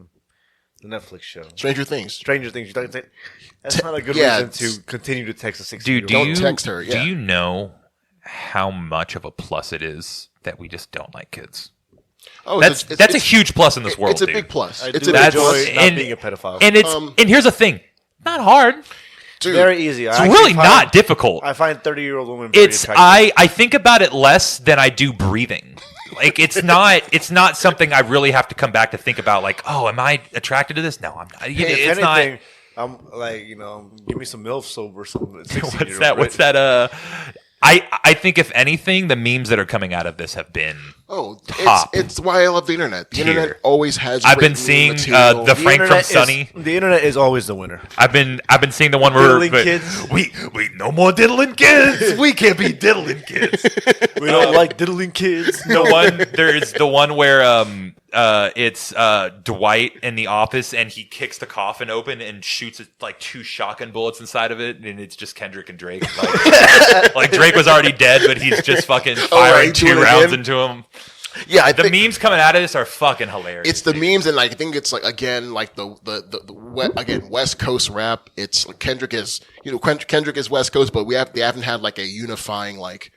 The Netflix show. Stranger Things. Stranger Things. That's not a good yeah, reason to continue to text a 16 Dude, do Don't you text her, yeah. do you know how much of a plus it is that we just don't like kids? Oh, That's a huge plus in this world. It's a dude. big plus. I It's do a big That's- enjoy plus. not and- being a pedophile. And and here's the thing, not hard. Dude, Very easy. It's really not difficult. I find 30-year-old women very It's attractive. I think about it less than I do breathing. Like it's not something I really have to come back to think about. Like, oh, am I attracted to this? No, I'm not. Hey, It's if not. anything, I'm like, give me some MILFs over some 16-year-old. What's that? What's that? I think if anything, the memes that are coming out of this have been. Top. It's why I love the internet. The Tier. internet always has. I've great been seeing material. the Frank from Sunny. The internet is always the winner. I've been seeing the one where Diddling kids. we no more diddling kids. We can't be diddling kids. We don't like diddling kids. There's the one where it's Dwight in the office and he kicks the coffin open and shoots like 2 shotgun bullets inside of it, and it's just Kendrick and Drake. Like Drake was already dead, but he's just fucking firing 2 doing it rounds again? into him. Yeah, I The think memes coming out of this are fucking hilarious. it's the memes, and like, I think it's like again like the West Coast rap. It's like Kendrick is Kendrick is West Coast, but they haven't had like a unifying like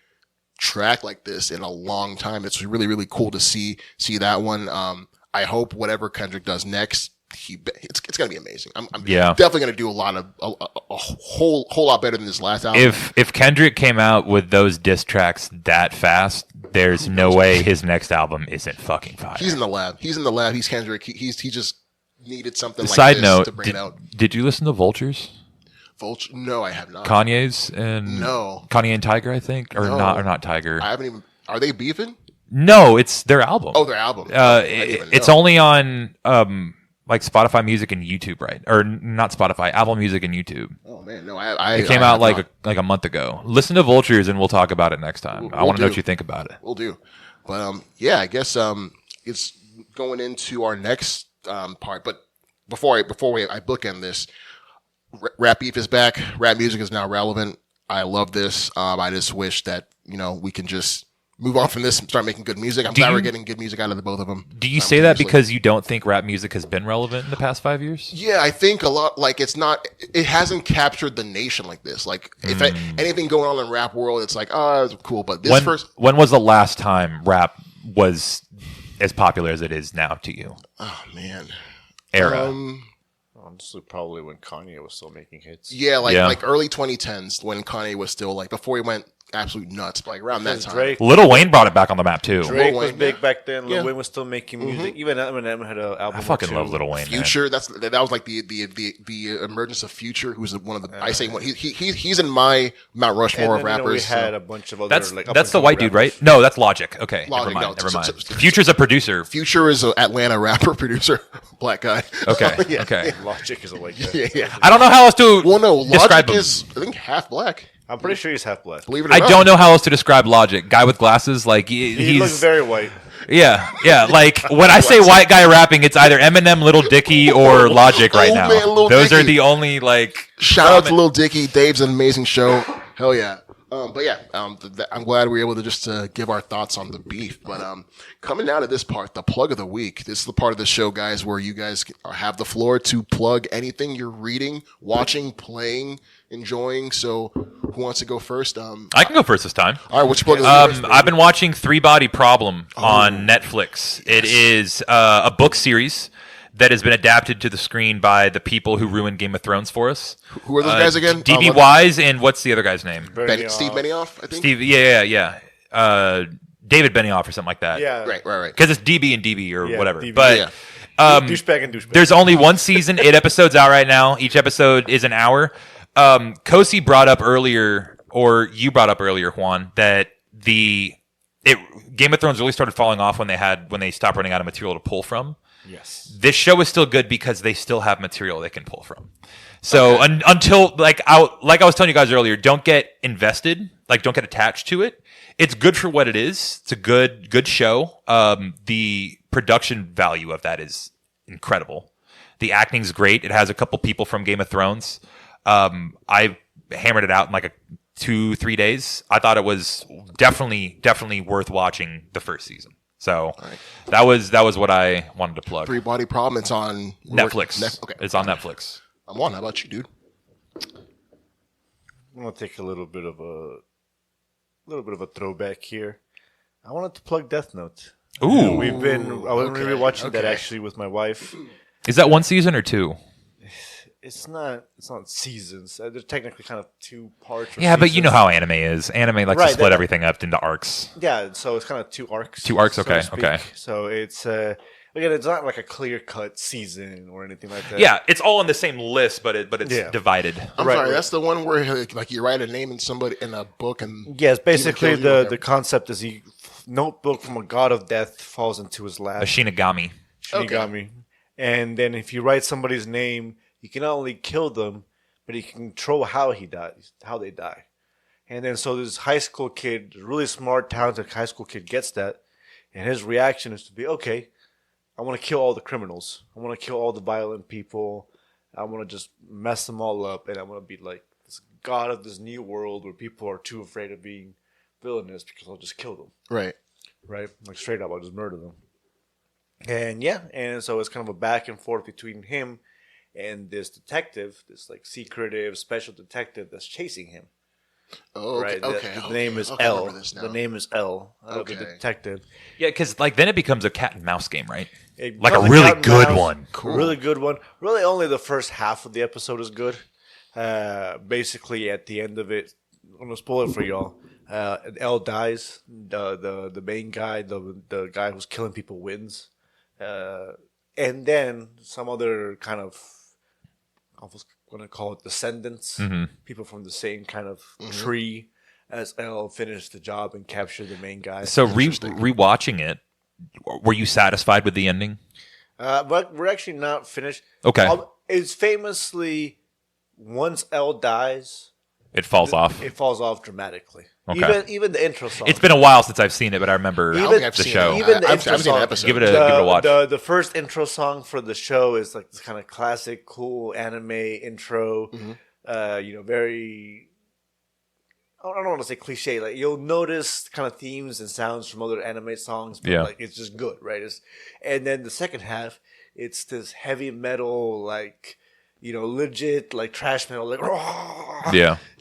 track like this in a long time. It's really cool to see that one. I hope whatever Kendrick does next, it's gonna be amazing. I'm definitely gonna do a whole lot better than this last album. If Kendrick came out with those diss tracks that fast, there's no way his next album isn't fucking fire. He's in the lab. He's Kendrick. He just needed something like Side this note, to bring it out. did you listen to Vultures? Vulture? No, I have not. Kanye's and No. Kanye and Tiger, I think, or No. not Tiger. I haven't even. Are they beefing? No, it's their album. Oh, their album. I didn't even It's know. only on like Spotify Music and YouTube, right? Or not Spotify, Apple Music and YouTube. Oh man, no. It came out like a month ago. Listen to Vultures, and we'll talk about it next time. I We'll want to know do. what you think about it. We'll do. But yeah, I guess it's going into our next part. But before I bookend this, rap beef is back. Rap music is now relevant. I love this. I just wish that we can just move on from this and start making good music. I'm glad we're getting good music out of the both of them. Do you say that because you don't think rap music has been relevant in the past 5 years? Yeah, I think a lot. Like it hasn't captured the nation like this. Like if anything going on in the rap world, it's like, oh, it's cool. But this when was the last time rap was as popular as it is now to you? Oh man, Era. Honestly, probably when Kanye was still making hits. Yeah, like early 2010s when Kanye was still like before he went absolute nuts, like around that time. Drake Lil Wayne brought it back on the map too. was Wayne, big back then. Yeah. Lil Wayne was still making music. Even Eminem had an album. I fucking or two. love Lil Wayne. Man. Future, that was like the emergence of Future, who's one of the I say he's in my Mount Rushmore of And then, rappers. we had so. a bunch of other. That's like, that's the up-and-coming white dude, rappers. right? No, that's Logic. Okay, Logic, never no. mind. Future's a producer. Future is an Atlanta rapper producer, black guy. Okay, Yeah. okay. Logic is a white guy. yeah. I don't know how else to Well, no, describe Logic him. is I think half black. I'm pretty sure he's half black. Believe it or I not. don't know how else to describe Logic. Guy with glasses, like He looks he's very white. yeah. Like when I say white guy rapping, it's either Eminem, Little Dicky, or Logic right Oh, now. man, Lil Those are Dicky. the only like. Shout out to Lil Dicky. Dave's an amazing show. Hell yeah. But yeah, I'm glad we were able to just give our thoughts on the beef. But coming out of this part, the plug of the week. This is the part of the show, guys, where you guys have the floor to plug anything you're reading, watching, playing, enjoying. So who wants to go first? I can go first this time. All right, what's your plug of the week? I've been watching Three Body Problem on Netflix. It is a book series that has been adapted to the screen by the people who ruined Game of Thrones for us. Who are those guys again? D.B. Wise and what's the other guy's name? Steve Benioff, I think. Steve. Yeah. David Benioff or something like that. Yeah. Right. Because it's DB and DB or Yeah, whatever. DB. But Yeah. Douchebag and douchebag. there's only one season, 8 episodes out right now. Each episode is an hour. Kosi brought up earlier, or you brought up earlier, Juan, that Game of Thrones really started falling off when they stopped running out of material to pull from. Yes. This show is still good because they still have material they can pull from. So until like I was telling you guys earlier, don't get invested, like don't get attached to it. It's good for what it is. It's a good show. The production value of that is incredible. The acting's great. It has a couple people from Game of Thrones. I hammered it out in like a 2-3 days. I thought it was definitely worth watching the first season. So that was what I wanted to plug. Three Body Problem. It's on Netflix. Okay, It's on Netflix. I'm on. How about you, dude? I'm gonna take a little bit of a throwback here. I wanted to plug Death Note. Ooh, I was rewatching that actually with my wife. is that 1 season or 2? It's not seasons. They're technically kind of 2 parts. Yeah, but you know how anime is. Anime likes to split everything up into arcs. Yeah, so it's kind of 2 arcs. 2 arcs, so okay, to speak. okay. So it's again, it's not like a clear cut season or anything like that. Yeah, it's all on the same list, but it's divided. I'm sorry. That's the one where like you write a name in somebody in a book and yes, basically the concept is he notebook from a god of death falls into his lap. A Shinigami. Shinigami, and then if you write somebody's name, you can not only kill them, but you can control how they die. And then so this high school kid, really smart, talented high school kid gets that, and his reaction is to be, okay, I want to kill all the criminals. I want to kill all the violent people. I want to just mess them all up, and I want to be like this god of this new world where people are too afraid of being villainous because I'll just kill them. right. Like straight up, I'll just murder them. And yeah, and so it's kind of a back and forth between him and this detective, this like secretive special detective that's chasing him. Oh, okay. Right? Okay. The name is I L. remember this now. The name is L. Okay. The detective. Yeah, because like then it becomes a cat and mouse game, right? It Like a becomes really cat and good mouse, one. A really good one. Really, only the first half of the episode is good. Basically, at the end of it, I'm gonna spoil it for y'all. L dies. The main guy, the guy who's killing people, wins. And then some other kind of, I was going to call it descendants, people from the same kind of tree as L finish the job and capture the main guy. So rewatching it, were you satisfied with the ending? But we're actually not finished. Okay. It's famously, once L dies, It falls off. it falls off dramatically. Okay. Even the intro song. It's been a while since I've seen it, but I remember I don't think I've the seen show. it. Even the I've intro seen an song. episode. Give it a watch. The first intro song for the show is like this kind of classic, cool anime intro. Very. I don't want to say cliche. Like you'll notice kind of themes and sounds from other anime songs, but like it's just good, right? And then the second half, it's this heavy metal, like legit like trash metal, like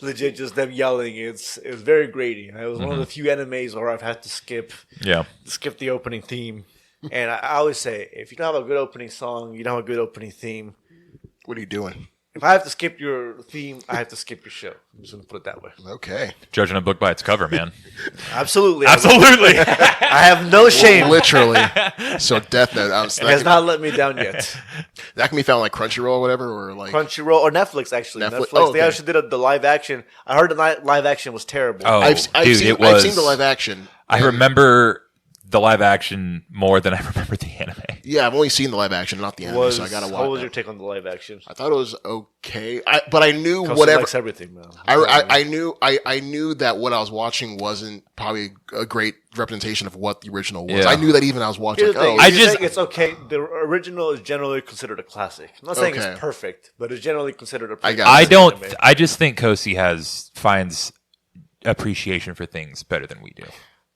legit just them yelling. It's very grating. It was one of the few animes where I've had to skip the opening theme. And I always say, if you don't have a good opening song, you don't have a good opening theme. What are you doing? If I have to skip your theme, I have to skip your show. I'm just gonna put it that way. Okay. Judging a book by its cover, man. Absolutely. Absolutely. I have no shame. Literally. So Death Note. It has not let me down yet. That can be found like Crunchyroll or whatever, or like Crunchyroll or Netflix, actually. Netflix. Oh, Okay. They actually did the live action. I heard the live action was terrible. Oh, I've dude, seen, it was. I've seen the live action. I remember the live action more than I remember the anime. Yeah, I've only seen the live action, not the anime, so I gotta watch. What was that. your take on the live action? I thought it was okay, but I knew Costa whatever. likes everything, man. I knew that what I was watching wasn't probably a great representation of what the original was. Yeah. I knew that even I was watching. Here's the thing. I If you just- think it's okay. The original is generally considered a classic. I'm not saying Okay. it's perfect, but it's generally considered a. I got I it. don't. Anime. I just think Kosi finds appreciation for things better than we do.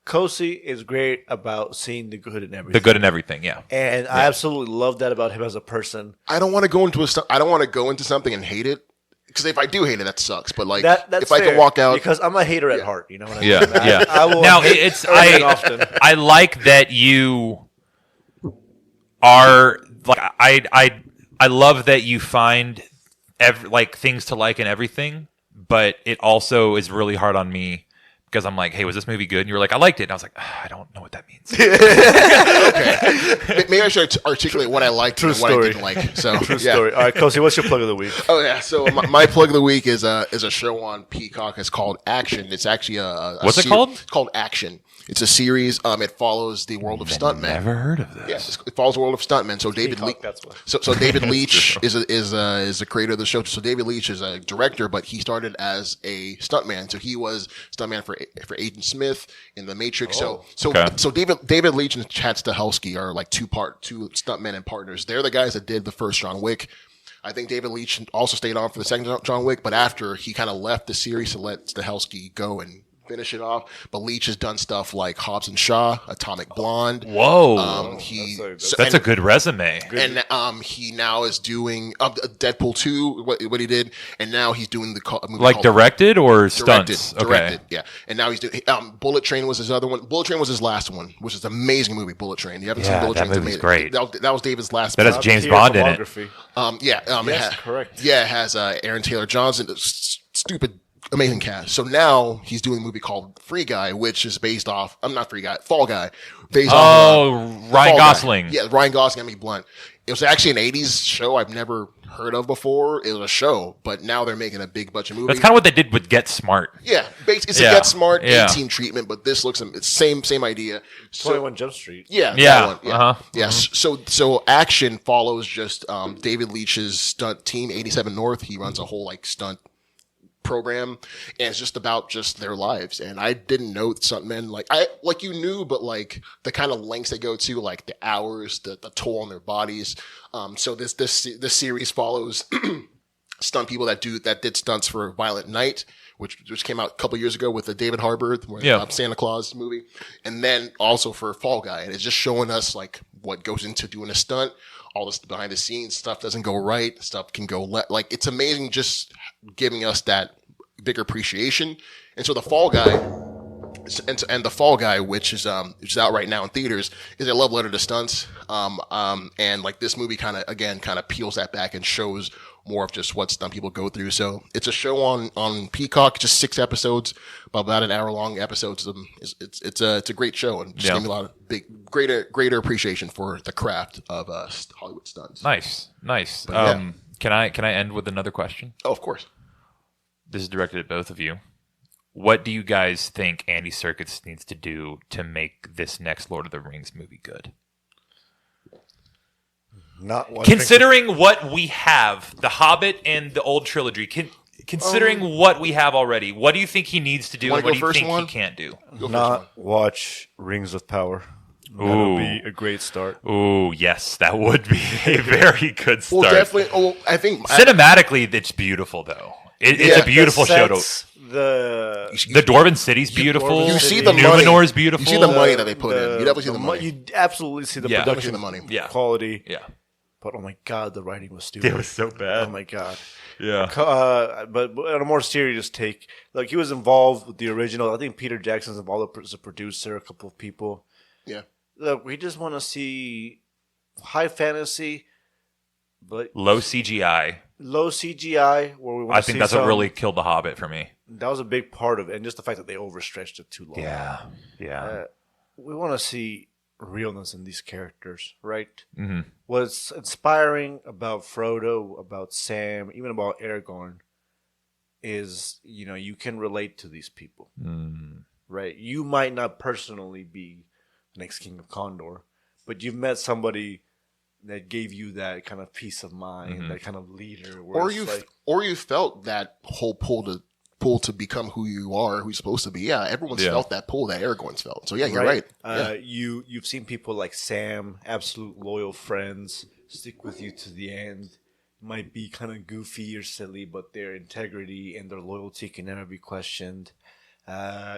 Kosi is great about seeing the good in everything. The good in everything, yeah. And I absolutely love that about him as a person. I don't want to go into I don't want to go into something and hate it, because if I do hate it, that sucks. But like, That's if I fair, can walk out, because I'm a hater at heart. You know what I mean? Yeah, yeah. I will. Now it's often. I like that you are like I love that you find things to like in everything, but it also is really hard on me because I'm like, hey, was this movie good? And you were like, I liked it. And I was like, I don't know what that means. okay, maybe I should articulate what I liked and what I didn't like. So True story. All right, Kosi, what's your plug of the week? Oh yeah, so my plug of the week is a show on Peacock. It's called Action. It's actually What's it called? It's called Action. It's a series. It follows the world of stuntmen. Never heard of this. Yes, it follows the world of stuntmen. So David Peacock, Leach. that's why. So David Leach is the creator of the show. So David Leach is a director, but he started as a stuntman. So he was stuntman for Agent Smith in The Matrix. Oh. So Okay. David Leach and Chad Stahelski are like two stuntmen and partners. They're the guys that did the first John Wick. I think David Leitch also stayed on for the second John Wick, but after he kind of left the series to let Stahelski go and finish it off. But Leitch has done stuff like Hobbs and Shaw, Atomic Blonde. Whoa. That's a good resume. And he now is doing Deadpool 2, what he did, and now he's doing the movie like directed or stunts? Directed, yeah. And now he's doing Bullet Train was his other one. Bullet Train was his last one, which is an amazing movie. Bullet Train. You haven't seen Bullet Train? That movie's great. That was David's last. That has James Bond in it. Yes, correct. Yeah, it has Aaron Taylor Johnson. Stupid. Amazing cast. So now he's doing a movie called Free Guy, which is based off. I'm not Free Guy, Fall Guy. Based off Ryan Gosling. Yeah, Ryan Gosling, Emily Blunt. It was actually an '80s show I've never heard of before. It was a show, but now they're making a big budget movie. That's kind of what they did with Get Smart. Yeah, it's a Get Smart 18 treatment, but this looks it's same idea. 21 Jump Street. Yeah, that one. Yeah. Yes. So action follows just David Leitch's stunt team, 87 North. He runs a whole stunt program, and it's just about their lives. And I didn't know something, man. You knew, but the kind of lengths they go to, the hours, the toll on their bodies. So this series follows stunt people that did stunts for Violent Night, which came out a couple years ago with the David Harbour Santa Claus movie, and then also for Fall Guy. And it's just showing us what goes into doing a stunt. All this behind the scenes stuff doesn't go right. Stuff can go it's amazing, just giving us that bigger appreciation. And so the Fall Guy, and the Fall Guy, which is out right now in theaters, is a love letter to stunts. And this movie kind of peels that back and shows more of just what stunt people go through. So it's a show on Peacock, just 6 episodes, about an hour long episodes. It's a great show, and just gave me a lot of greater appreciation for the craft of Hollywood stunts. Nice. Can I end with another question? Oh, of course. This is directed at both of you. What do you guys think Andy Serkis needs to do to make this next Lord of the Rings movie good? Considering what we have, The Hobbit and the old trilogy, considering what we have already, what do you think he needs to do, and what do you think he can't do? Not watch Rings of Power. That would be a great start. Ooh, yes, that would be a very good start. Well, definitely. Oh, I think cinematically, it's beautiful though. It's a beautiful show. The Dwarven City's beautiful. You see the money. Numenor's beautiful. You see the money that they put in. You definitely see the money. You absolutely see the production, the money, quality. Yeah. But oh my god, the writing was stupid. It was so bad. Oh my god. Yeah. But on a more serious take, he was involved with the original. I think Peter Jackson's involved as a producer, a couple of people. Yeah. Look, we just want to see high fantasy, but low CGI. Where we want I think that's what really killed The Hobbit for me. That was a big part of it, and just the fact that they overstretched it too long. Yeah. We want to see realness in these characters, right? Mm-hmm. What's inspiring about Frodo, about Sam, even about Aragorn, is you can relate to these people, right? You might not personally be the next King of Condor, but you've met somebody that gave you that kind of peace of mind, that kind of leader. Or you felt that whole pull to become who you are, who you're supposed to be. Yeah, everyone's felt that pull that Aragorn's felt. So yeah, you're right. You've seen people like Sam, absolute loyal friends, stick with you to the end. Might be kind of goofy or silly, but their integrity and their loyalty can never be questioned.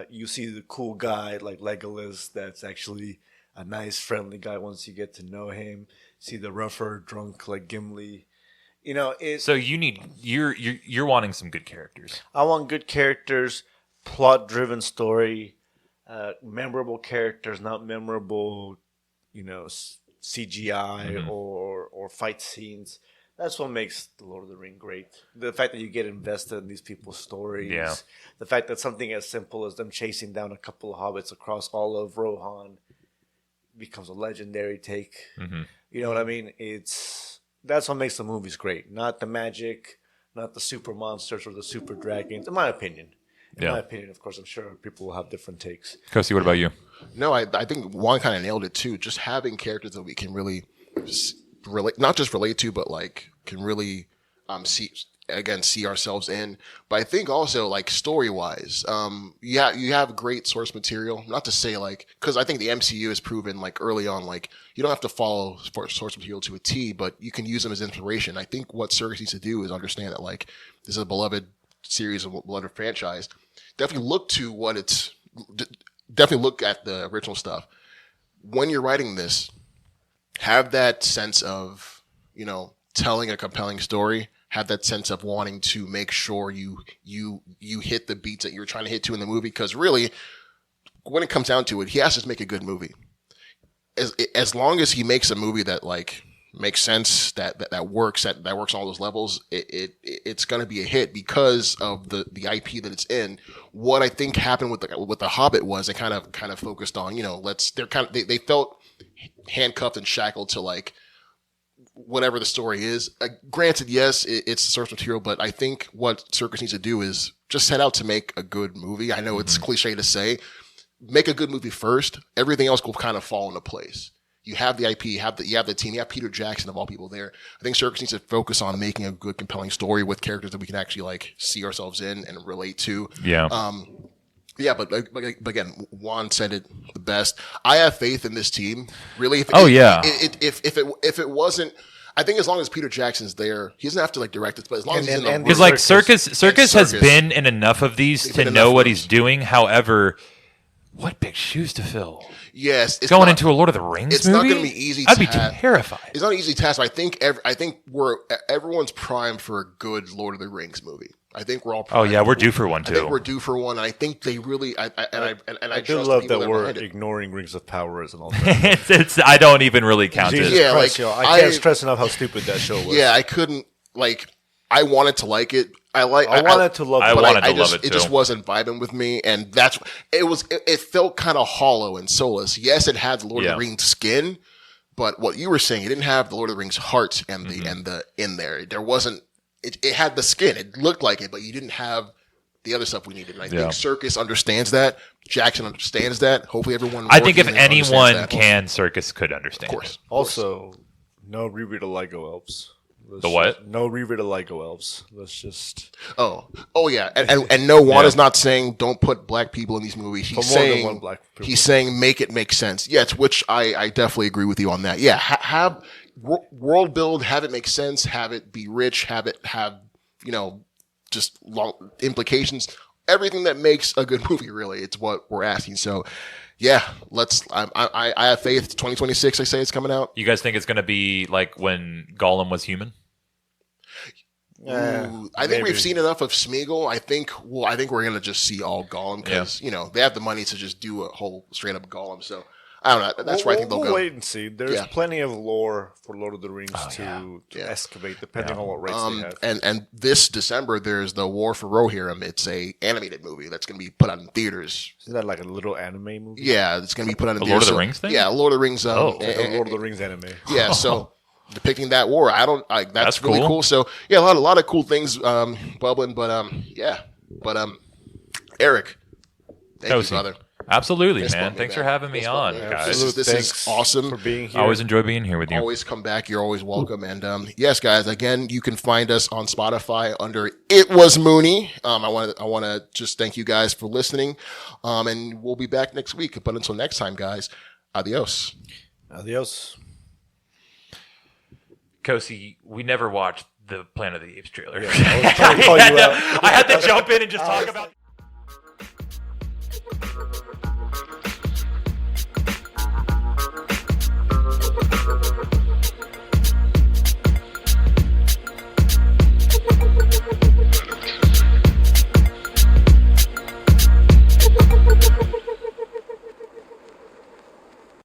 You see the cool guy like Legolas that's actually a nice, friendly guy once you get to know him. See the rougher drunk like Gimli. So you're wanting some good characters. I want good characters, plot-driven story, memorable characters, not memorable, CGI or fight scenes. That's what makes The Lord of the Ring great. The fact that you get invested in these people's stories. Yeah. The fact that something as simple as them chasing down a couple of hobbits across all of Rohan becomes a legendary take. Mm-hmm. You know what I mean? That's what makes the movies great. Not the magic, not the super monsters or the super dragons, in my opinion. In my opinion, of course, I'm sure people will have different takes. Kosi, what about you? No, I think Juan kind of nailed it too. Just having characters that we can really relate, not just relate to, but can really see again see ourselves in. But I think also like story wise, you have great source material. Not to say like, because I think the MCU has proven like early on like you don't have to follow source material to a T, but you can use them as inspiration. I think what Circus needs to do is understand that like this is a beloved series, a beloved franchise. Definitely look to what it's. Definitely look at the original stuff. When you're writing this, have that sense of, telling a compelling story. Have that sense of wanting to make sure you hit the beats that you're trying to hit to in the movie. Because really, when it comes down to it, he has to make a good movie. As long as he makes a movie that like makes sense, that works, that works on all those levels, it's going to be a hit because of the IP that it's in. What I think happened with the Hobbit was they kind of focused on, they felt handcuffed and shackled to like whatever the story is. Granted, yes, it's source material, but I think what Circus needs to do is just set out to make a good movie. I know it's cliche to say, make a good movie first. Everything else will kind of fall into place. You have the IP, you have the team, you have Peter Jackson of all people there. I think Circus needs to focus on making a good, compelling story with characters that we can actually like see ourselves in and relate to. Yeah. But again, Juan said it the best. I have faith in this team. Really. If it wasn't, I think as long as Peter Jackson's there, he doesn't have to like direct it. But as long as he's in the because like Circus has been in enough of these to know what he's doing. However, what big shoes to fill. Yes, it's going into a Lord of the Rings it's movie? Not going to be easy. I'd be terrified. It's not an easy task. But I think everyone's primed for a good Lord of the Rings movie. I think we're all primed. Oh yeah, we're due for one too. I think we're due for one. And I think they really. I do love that we're ignoring Rings of Power as an alternative. I don't even really count it. Yeah, Christ, I can't stress enough how stupid that show was. Yeah, I couldn't like. I wanted to like it. I wanted to love it. It just wasn't vibing with me, and it felt kind of hollow and soulless. Yes, it had the Lord of the Rings skin, but what you were saying, it didn't have the Lord of the Rings heart and the in there. There wasn't. It had the skin. It looked like it, but you didn't have the other stuff we needed. And I think Circus understands that. Jackson understands that. Hopefully, everyone. I think if anyone can, Circus could understand. Of course. Also, no reread of Lego Elves. The what? No reread of Lego Elves. Let's just. Oh yeah, and no, Juan is not saying don't put black people in these movies. He's saying make it make sense. Yes, which I definitely agree with you on that. Yeah, have world build, have it make sense, have it be rich, have just long implications. Everything that makes a good movie, really, it's what we're asking. So. Yeah, I have faith. 2026, I say it's coming out. You guys think it's going to be like when Gollum was human? I think we've seen enough of Smeagol. I think we're going to just see all Gollum because they have the money to just do a whole straight up Gollum. So I don't know. That's where I think they'll go. Wait and see. There's plenty of lore for Lord of the Rings to excavate, depending on what rights they have. And this December, there's the War for Rohirrim. It's a animated movie that's going to be put out in theaters. Is that like a little anime movie? Yeah, it's going to be put out in theaters. Lord of the Rings thing? Yeah, Lord of the Rings. The Lord of the Rings anime. Yeah, so depicting that war, that's really cool. So yeah, a lot of cool things bubbling. But Eric, thank you, brother. Absolutely, man. Thanks for having me on, guys. This is awesome. For being here. I always enjoy being here with you. Always come back. You're always welcome. And yes, guys, again, you can find us on Spotify under It Was Mooney. I want to just thank you guys for listening. And we'll be back next week. But until next time, guys, adios. Adios. Kosi, we never watched the Planet of the Apes trailer. Yeah, I was trying to call you out. I had to jump in and just talk about